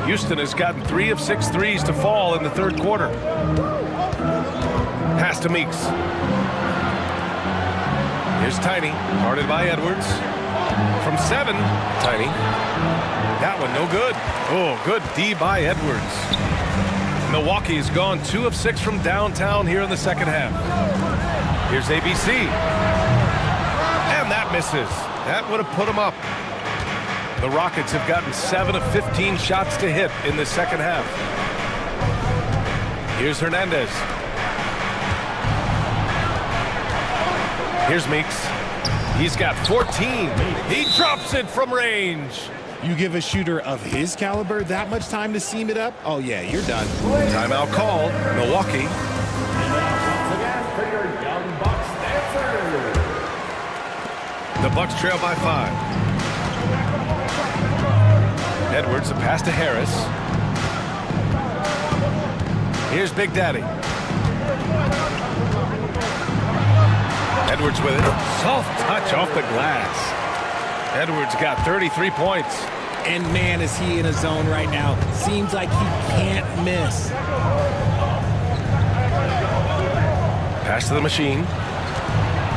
Houston has gotten 3 of 6 threes to fall in the third quarter. Pass to Meeks. Here's Tiny, guarded by Edwards. From 7, Tiny. That one no good. Oh, good D by Edwards. Milwaukee's gone 2 of 6 from downtown here in the second half. Here's ABC. And that misses. That would have put him up. The Rockets have gotten 7 of 15 shots to hit in the second half. Here's Hernandez. Here's Meeks. He's got 14. He drops it from range. You give a shooter of his caliber that much time to seam it up? Oh, yeah, you're done. Timeout called. Milwaukee. The Bucks trail by 5. Edwards, a pass to Harris. Here's Big Daddy. Edwards with it. Soft touch off the glass. Edwards got 33 points. And man, is he in a zone right now. Seems like he can't miss. Pass to the machine.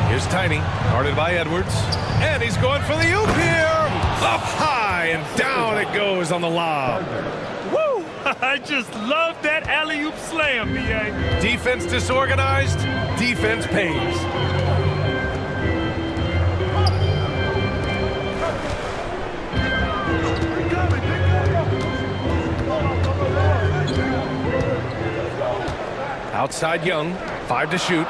Here's Tiny, guarded by Edwards. And he's going for the oop here. Up high and down it goes on the lob. Woo! I just love that alley-oop slam, B.A. Defense disorganized. Defense pays. Outside Young, 5 to shoot.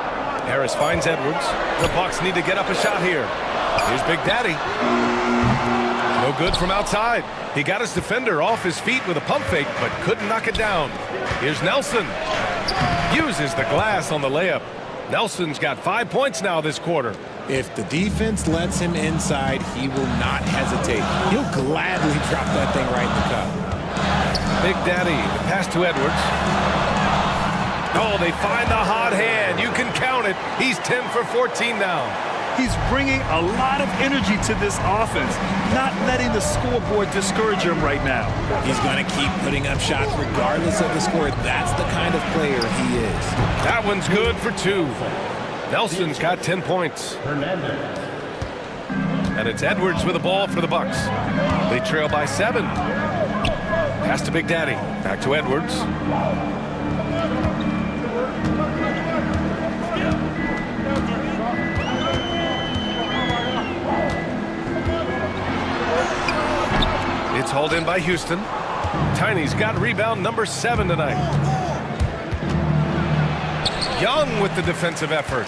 Harris finds Edwards. The Bucks need to get up a shot here. Here's Big Daddy. No good from outside. He got his defender off his feet with a pump fake, but couldn't knock it down. Here's Nelson. Uses the glass on the layup. Nelson's got 5 points now this quarter. If the defense lets him inside, he will not hesitate. He'll gladly drop that thing right in the cup. Big Daddy, the pass to Edwards. Oh, they find the hot hand. You can count it. He's 10 for 14 now. He's bringing a lot of energy to this offense, not letting the scoreboard discourage him right now. He's going to keep putting up shots regardless of the score. That's the kind of player he is. That one's good for 2. Nelson's got 10 points. And it's Edwards with the ball for the Bucks. They trail by 7. Pass to Big Daddy. Back to Edwards. It's hauled in by Houston. Tiny's got rebound number 7 tonight. Young with the defensive effort.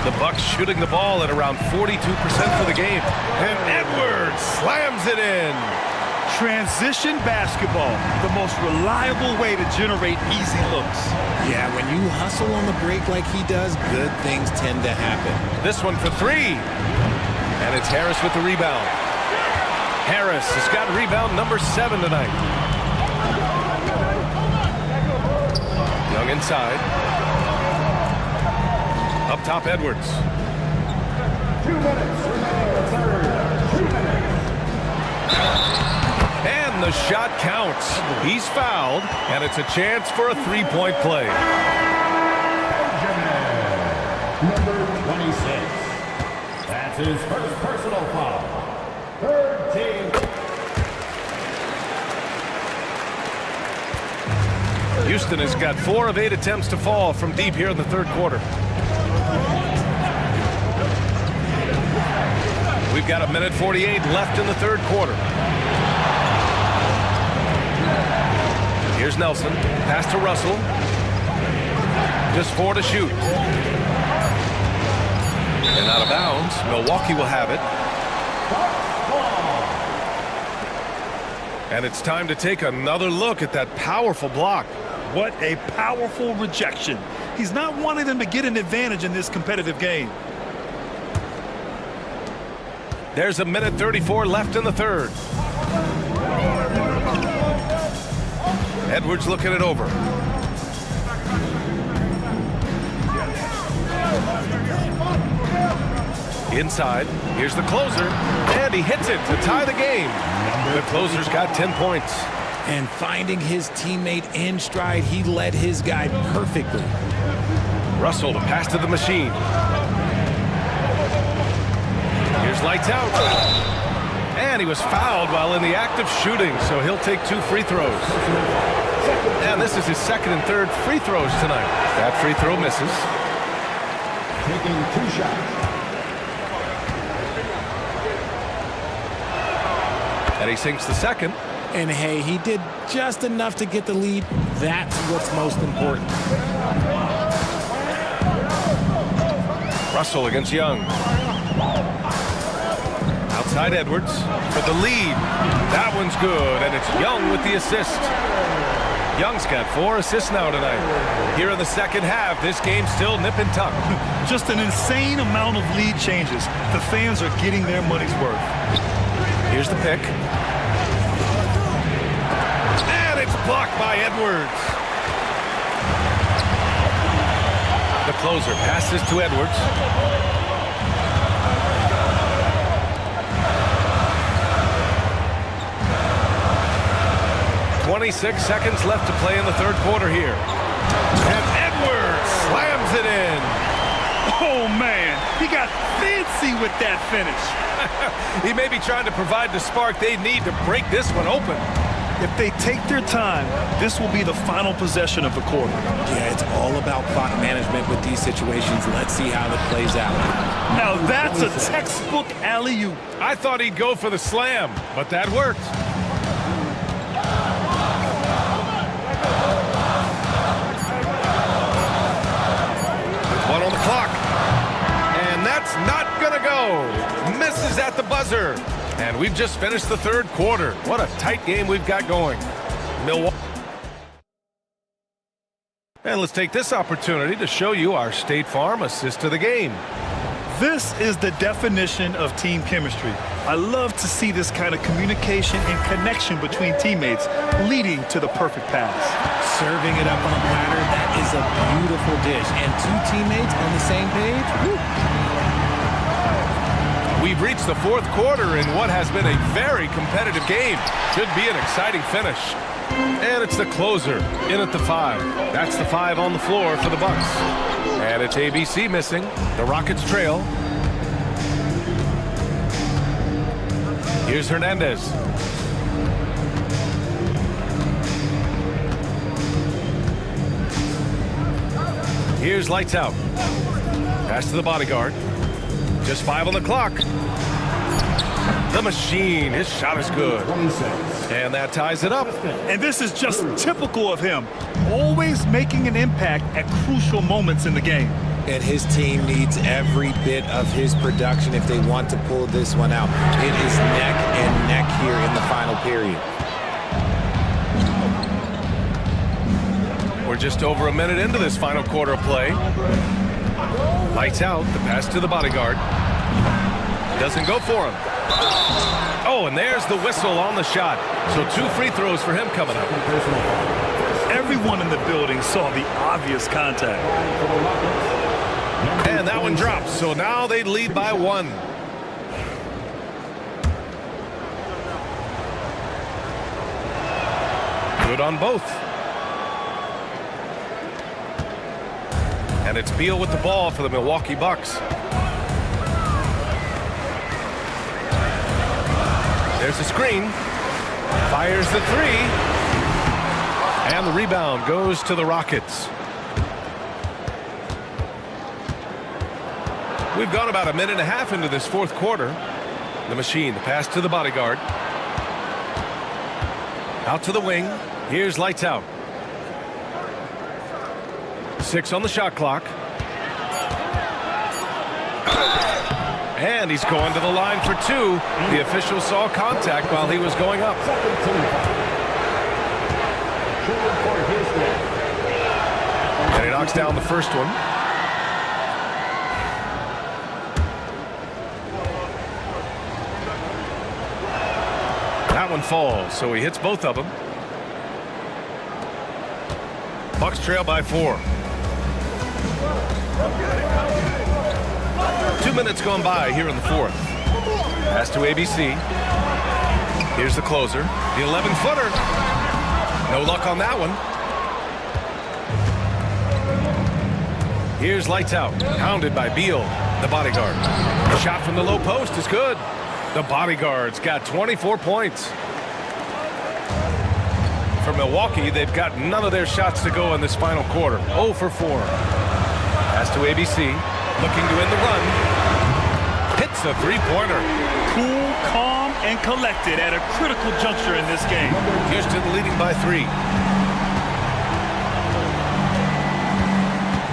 The Bucks shooting the ball at around 42% for the game. And Edwards slams it in. Transition basketball, the most reliable way to generate easy looks. Yeah, when you hustle on the break like he does, good things tend to happen. This one for 3. And it's Harris with the rebound. Harris has got rebound number 7 tonight. Young inside. Up top, Edwards. 2 minutes. And the shot counts. He's fouled, and it's a chance for a 3-point play. Number 26. That's his first personal foul. Third team. Houston has got 4 of 8 attempts to fall from deep here in the third quarter. We've got 1:48 left in the third quarter. Here's Nelson. Pass to Russell. Just 4 to shoot. And out of bounds. Milwaukee will have it. And it's time to take another look at that powerful block. What a powerful rejection. He's not wanting them to get an advantage in this competitive game. There's 1:34 left in the third. Edwards looking it over. Inside. Here's the closer. And he hits it to tie the game. The closer's got 10 points. And finding his teammate in stride, he led his guy perfectly. Russell to pass to the machine. Here's lights out. And he was fouled while in the act of shooting, so he'll take 2 free throws. And this is his second and third free throws tonight. That free throw misses. Taking 2 shots. And he sinks the second. And hey, he did just enough to get the lead. That's what's most important. Russell against Young. Outside Edwards for the lead. That one's good, and it's Young with the assist. Young's got 4 assists now tonight. Here in the second half, this game's still nip and tuck. Just an insane amount of lead changes. The fans are getting their money's worth. Here's the pick. And it's blocked by Edwards. The closer passes to Edwards. 26 seconds left to play in the third quarter here. And Edwards slams it in. Oh, man. He got fancy with that finish. He may be trying to provide the spark they need to break this one open. If they take their time, this will be the final possession of the quarter. Yeah, it's all about clock management with these situations. Let's see how it plays out. Now that's a textbook alley-oop. I thought he'd go for the slam, but that worked. With 1 on the clock. And that's not gonna go. Misses at the buzzer. And we've just finished the third quarter. What a tight game we've got going. Milwaukee. And let's take this opportunity to show you our State Farm assist of the game. This is the definition of team chemistry. I love to see this kind of communication and connection between teammates leading to the perfect pass. Serving it up on a platter, that is a beautiful dish. And 2 teammates on the same page. Woo. We've reached the fourth quarter in what has been a very competitive game. Should be an exciting finish. And it's the closer in at the 5. That's the 5 on the floor for the Bucks. And it's ABC missing. The Rockets trail. Here's Hernandez. Here's lights out. Pass to the bodyguard. Just 5 on the clock. The machine. His shot is good. And that ties it up. And this is just typical of him. Always making an impact at crucial moments in the game. And his team needs every bit of his production if they want to pull this one out. It is neck and neck here in the final period. We're just over a minute into this final quarter of play. Lights out. The pass to the bodyguard. Doesn't go for him. Oh, and there's the whistle on the shot. So 2 free throws for him coming up. Everyone in the building saw the obvious contact. And that one drops. So now they lead by 1. Good on both. And it's Beal with the ball for the Milwaukee Bucks. There's a screen. Fires the 3. And the rebound goes to the Rockets. We've gone about a minute and a half into this fourth quarter. The machine, the pass to the bodyguard. Out to the wing. Here's lights out. 6 on the shot clock. And he's going to the line for 2. The official saw contact while he was going up. And he knocks down the first one. That one falls, so he hits both of them. Bucks trail by 4. 2 minutes gone by here in the fourth. Pass to ABC. Here's the closer. The 11-footer. No luck on that one. Here's lights out. Pounded by Beal, the bodyguard. The shot from the low post is good. The bodyguard's got 24 points. For Milwaukee, they've got none of their shots to go in this final quarter. 0 for 4. Pass to ABC. Looking to end the run. Hits a 3-pointer. Cool, calm, and collected at a critical juncture in this game. Houston leading by 3.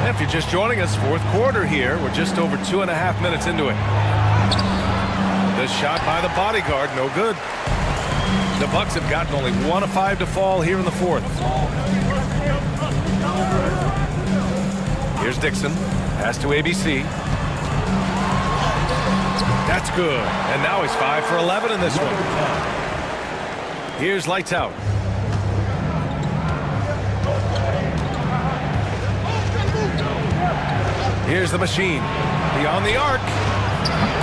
If you're just joining us, fourth quarter here. We're just over 2.5 minutes into it. The shot by the bodyguard, no good. The Bucks have gotten only 1 of 5 to fall here in the fourth. Here's Dixon. Pass to ABC. That's good. And now he's 5 for 11 in this one. Here's lights out. Here's the machine. Beyond the arc.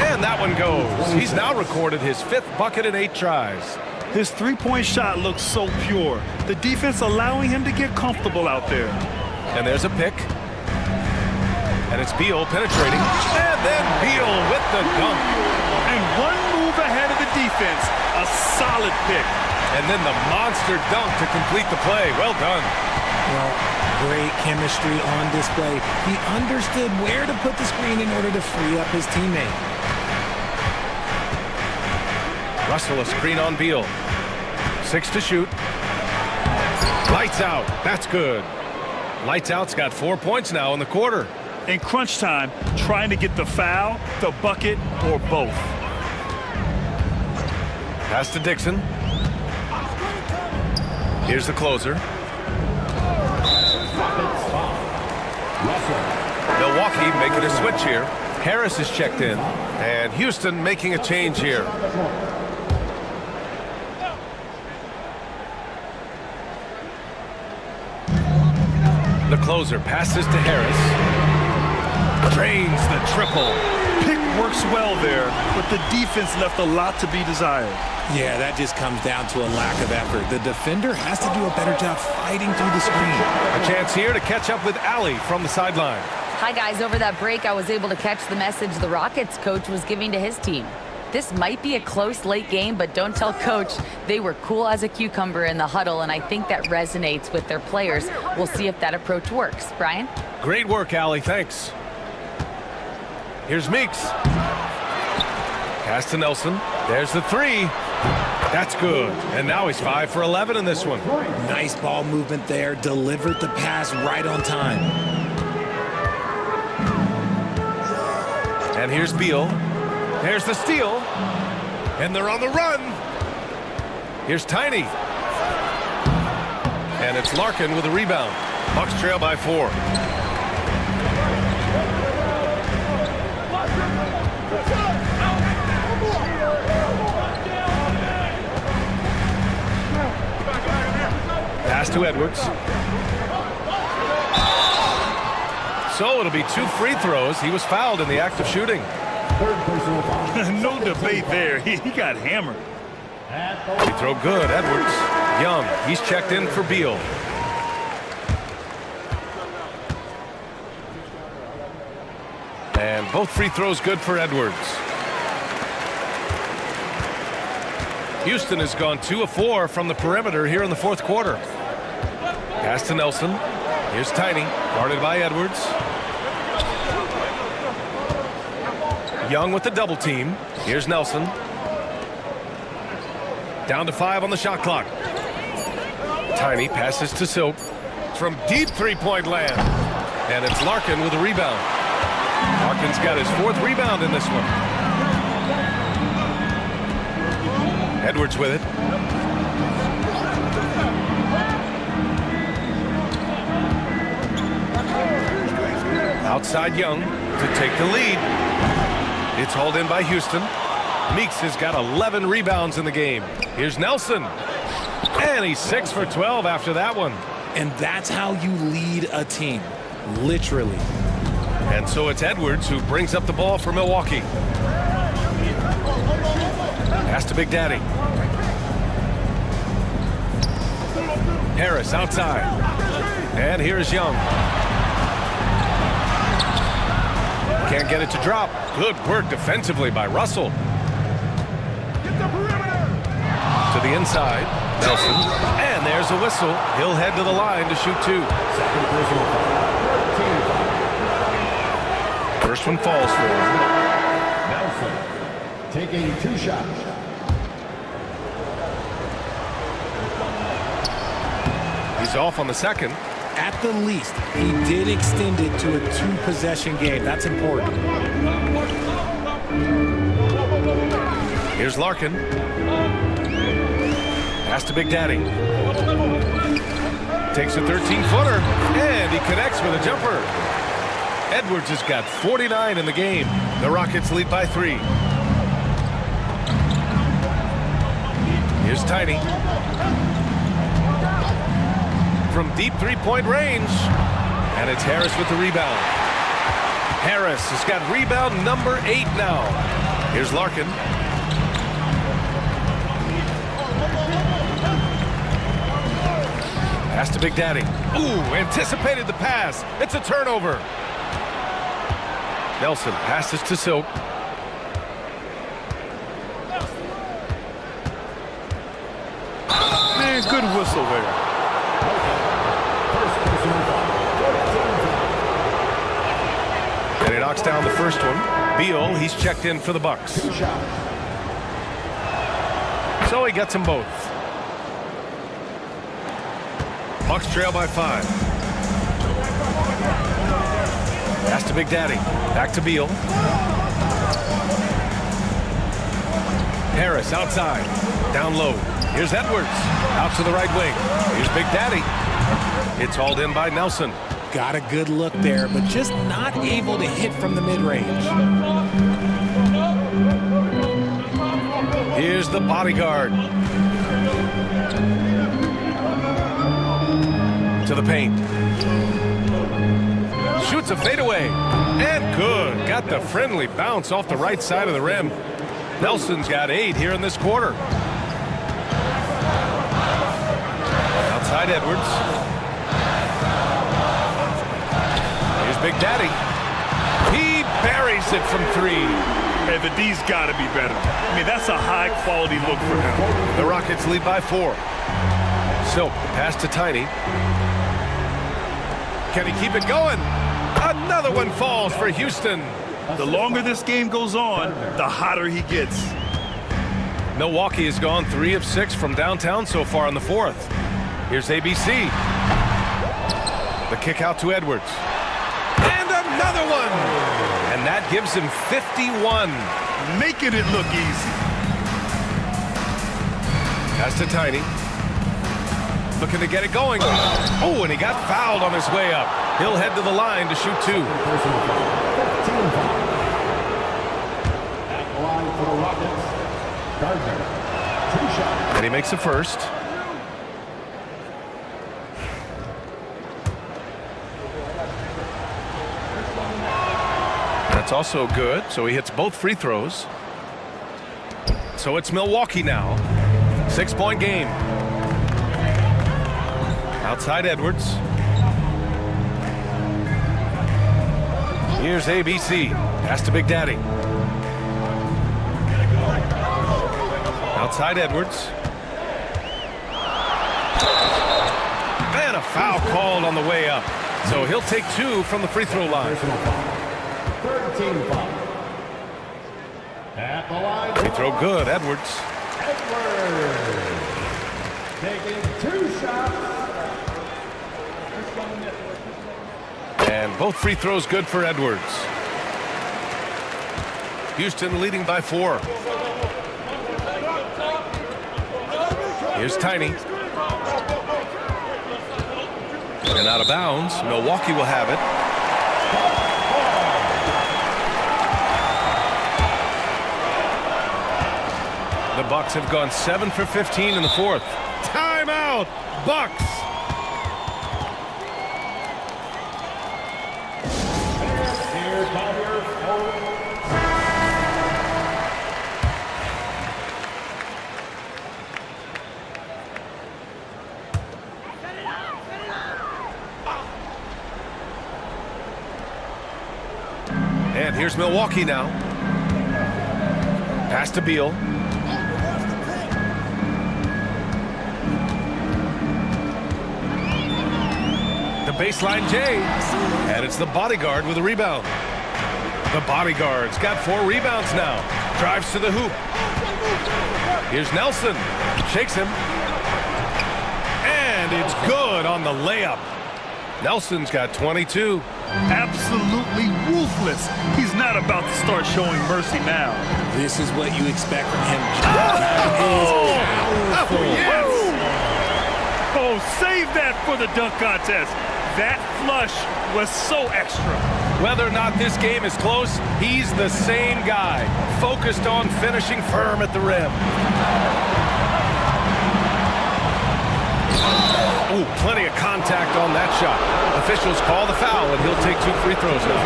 And that one goes. He's now recorded his 5th bucket in 8 tries. His 3-point shot looks so pure. The defense allowing him to get comfortable out there. And there's a pick. And it's Beal penetrating. And then Beal with the dunk. And 1 move ahead of the defense. A solid pick. And then the monster dunk to complete the play. Well done. Well, great chemistry on display. He understood where to put the screen in order to free up his teammate. Russell a screen on Beal. 6 to shoot. Lights out. That's good. Lights out's got 4 points now in the quarter. In crunch time, trying to get the foul, the bucket, or both. Pass to Dixon. Here's the closer. Milwaukee making a switch here. Harris is checked in. And Houston making a change here. The closer passes to Harris. Drains the triple. Pick works well there, but the defense left a lot to be desired. Yeah, that just comes down to a lack of effort. The defender has to do a better job fighting through the screen. A chance here to catch up with Allie from the sideline. Hi, guys. Over that break, I was able to catch the message the Rockets coach was giving to his team. This might be a close late game, but don't tell coach. They were cool as a cucumber in the huddle, and I think that resonates with their players. We'll see if that approach works. Brian? Great work, Allie. Thanks. Here's Meeks. Pass to Nelson. There's the three. That's good. And now he's 5 for 11 in this one. Nice ball movement there. Delivered the pass right on time. And here's Beal. There's the steal. And they're on the run. Here's Tiny. And it's Larkin with a rebound. Bucks trail by 4. Pass to Edwards. So it'll be 2 free throws. He was fouled in the act of shooting. No debate there. He got hammered. Free throw good. Edwards. Young. He's checked in for Beal. And both free throws good for Edwards. Houston has gone 2 of 4 from the perimeter here in the fourth quarter. Pass to Nelson. Here's Tiny, guarded by Edwards. Young with the double team. Here's Nelson. Down to 5 on the shot clock. Tiny passes to Silk from deep three-point land. And it's Larkin with a rebound. Larkin's got his 4th rebound in this one. Edwards with it. Outside Young to take the lead. It's hauled in by Houston. Meeks has got 11 rebounds in the game. Here's Nelson. And he's 6 for 12 after that one. And that's how you lead a team. Literally. And so it's Edwards who brings up the ball for Milwaukee. Pass to Big Daddy. Harris outside. And here's Young. Can't get it to drop. Good work defensively by Russell. To the inside. Nelson. And there's a whistle. He'll head to the line to shoot 2. First one falls for him. Nelson taking 2 shots. He's off on the second. At the least, he did extend it to a 2-possession game. That's important. Here's Larkin. Pass to Big Daddy. Takes a 13-footer, and he connects with a jumper. Edwards has got 49 in the game. The Rockets lead by 3. Here's Tiny. From deep three-point range. And it's Harris with the rebound. Harris has got rebound number 8 now. Here's Larkin. Pass to Big Daddy. Ooh, anticipated the pass. It's a turnover. Nelson passes to Silk. Man, good whistle there. And he knocks down the first one. Beal, he's checked in for the Bucks. So he gets them both. Bucks trail by 5. Pass to Big Daddy. Back to Beal. Harris outside. Down low. Here's Edwards. Out to the right wing. Here's Big Daddy. It's hauled in by Nelson. Got a good look there, but just not able to hit from the mid-range. Here's the bodyguard. To the paint. Shoots a fadeaway. And good. Got the friendly bounce off the right side of the rim. Nelson's got 8 here in this quarter. Outside Edwards. Here's Big Daddy. He buries it from 3. Hey, the D's got to be better. I mean, that's a high-quality look for him. The Rockets lead by 4. Silk, pass to Tiny. Can he keep it going? Another one falls for Houston. The longer this game goes on, the hotter he gets. Milwaukee has gone 3 of 6 from downtown so far in the 4th. Here's ABC. The kick out to Edwards. And another one! And that gives him 51. Making it look easy. Pass to Tiny. Looking to get it going. Oh, and he got fouled on his way up. He'll head to the line to shoot 2. At the line for the Rockets, Gardner. 2 shots. And he makes the first. That's also good, so he hits both free throws. So it's Milwaukee now. 6-point game. Outside Edwards. Here's ABC. Pass to Big Daddy. Outside Edwards. And a foul called on the way up. So he'll take 2 from the free throw line. 13 foul. At the line. Free throw good, Edwards. Edwards. Taking 2 shots. And both free throws good for Edwards. Houston leading by 4. Here's Tiny. And out of bounds. Milwaukee will have it. The Bucks have gone 7 for 15 in the 4th. Timeout, Bucks. And here's Milwaukee now. Pass to Beal. The baseline J. And it's the bodyguard with a rebound. The bodyguard's got 4 rebounds now. Drives to the hoop. Here's Nelson. Shakes him. And it's good on the layup. Nelson's got 22. Absolutely ruthless. He's not about to start showing mercy now. This is what you expect from him. Yes! Oh, save that for the dunk contest. That flush was so extra. Whether or not this game is close, he's the same guy, focused on finishing firm at the rim. Oh, plenty of contact on that shot. Officials call the foul, and he'll take 2 free throws now.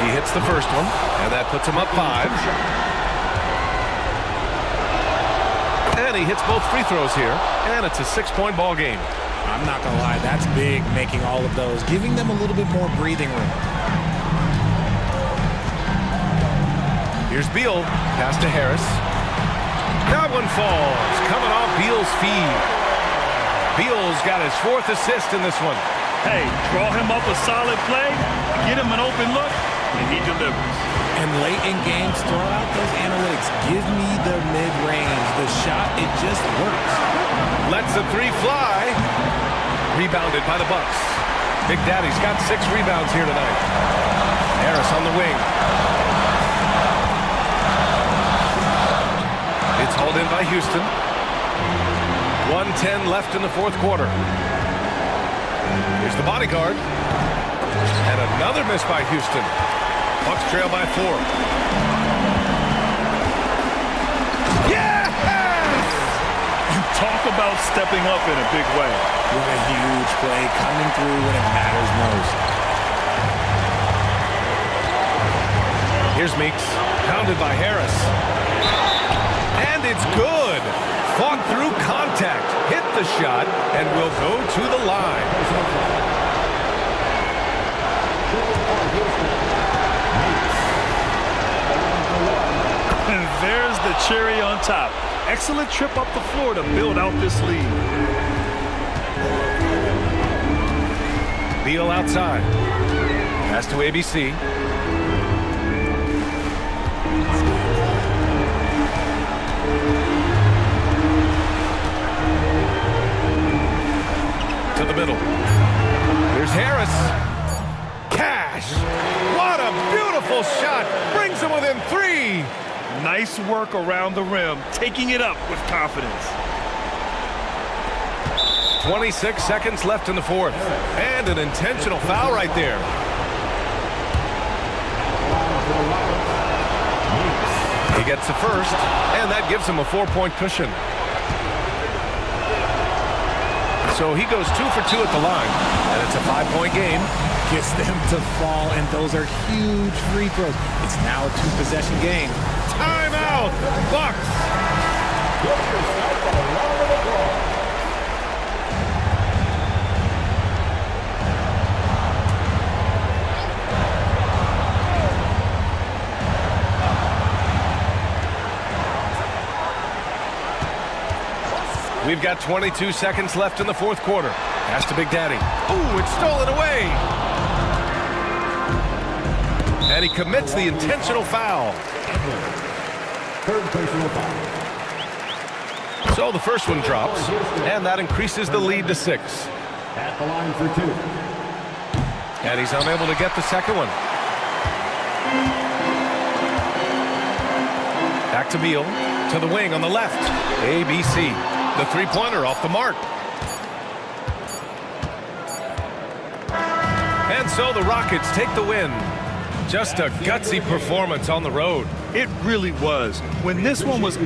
He hits the first one, and that puts him up 5. And he hits both free throws here, and it's a 6-point ball game. I'm not going to lie, that's big, making all of those, giving them a little bit more breathing room. Here's Beal, pass to Harris. That one falls, coming off Beal's feed. Beal's got his 4th assist in this one. Hey, draw him up a solid play, get him an open look, and he delivers. And late in games, throw out those analytics. Give me the mid-range. The shot, it just works. Lets the 3 fly. Rebounded by the Bucks. Big Daddy's got 6 rebounds here tonight. Harris on the wing. It's hauled in by Houston. 1:10 left in the 4th quarter. Here's the bodyguard. And another miss by Houston. Bucks trail by 4. Yes! Talk about stepping up in a big way. What a huge play, coming through when it matters most. Here's Meeks, pounded by Harris. And it's good. Fought through contact, hit the shot, and will go to the line. there's the cherry on top. Excellent trip up the floor to build out this lead. Beal outside. Pass to ABC. To the middle. Here's Harris. Cash. What a beautiful shot. Brings him within 3. Nice work around the rim, taking it up with confidence. 26 seconds left in the fourth. And an intentional foul right there. He gets the first, and that gives him a 4-point cushion. So he goes 2 for 2 at the line, and it's a 5-point game. Gets them to fall, and those are huge free throws. It's now a 2-possession game. Timeout, Bucks. We've got 22 seconds left in the fourth quarter. Pass to Big Daddy. Ooh, it's stolen away. And he commits the intentional foul. Third personal foul. So the first one drops, and that increases the lead to 6. At the line for 2. And he's unable to get the second one. Back to Beal, to the wing on the left. ABC, the three-pointer off the mark. And so the Rockets take the win. Just a gutsy performance on the road. It really was. When this one was...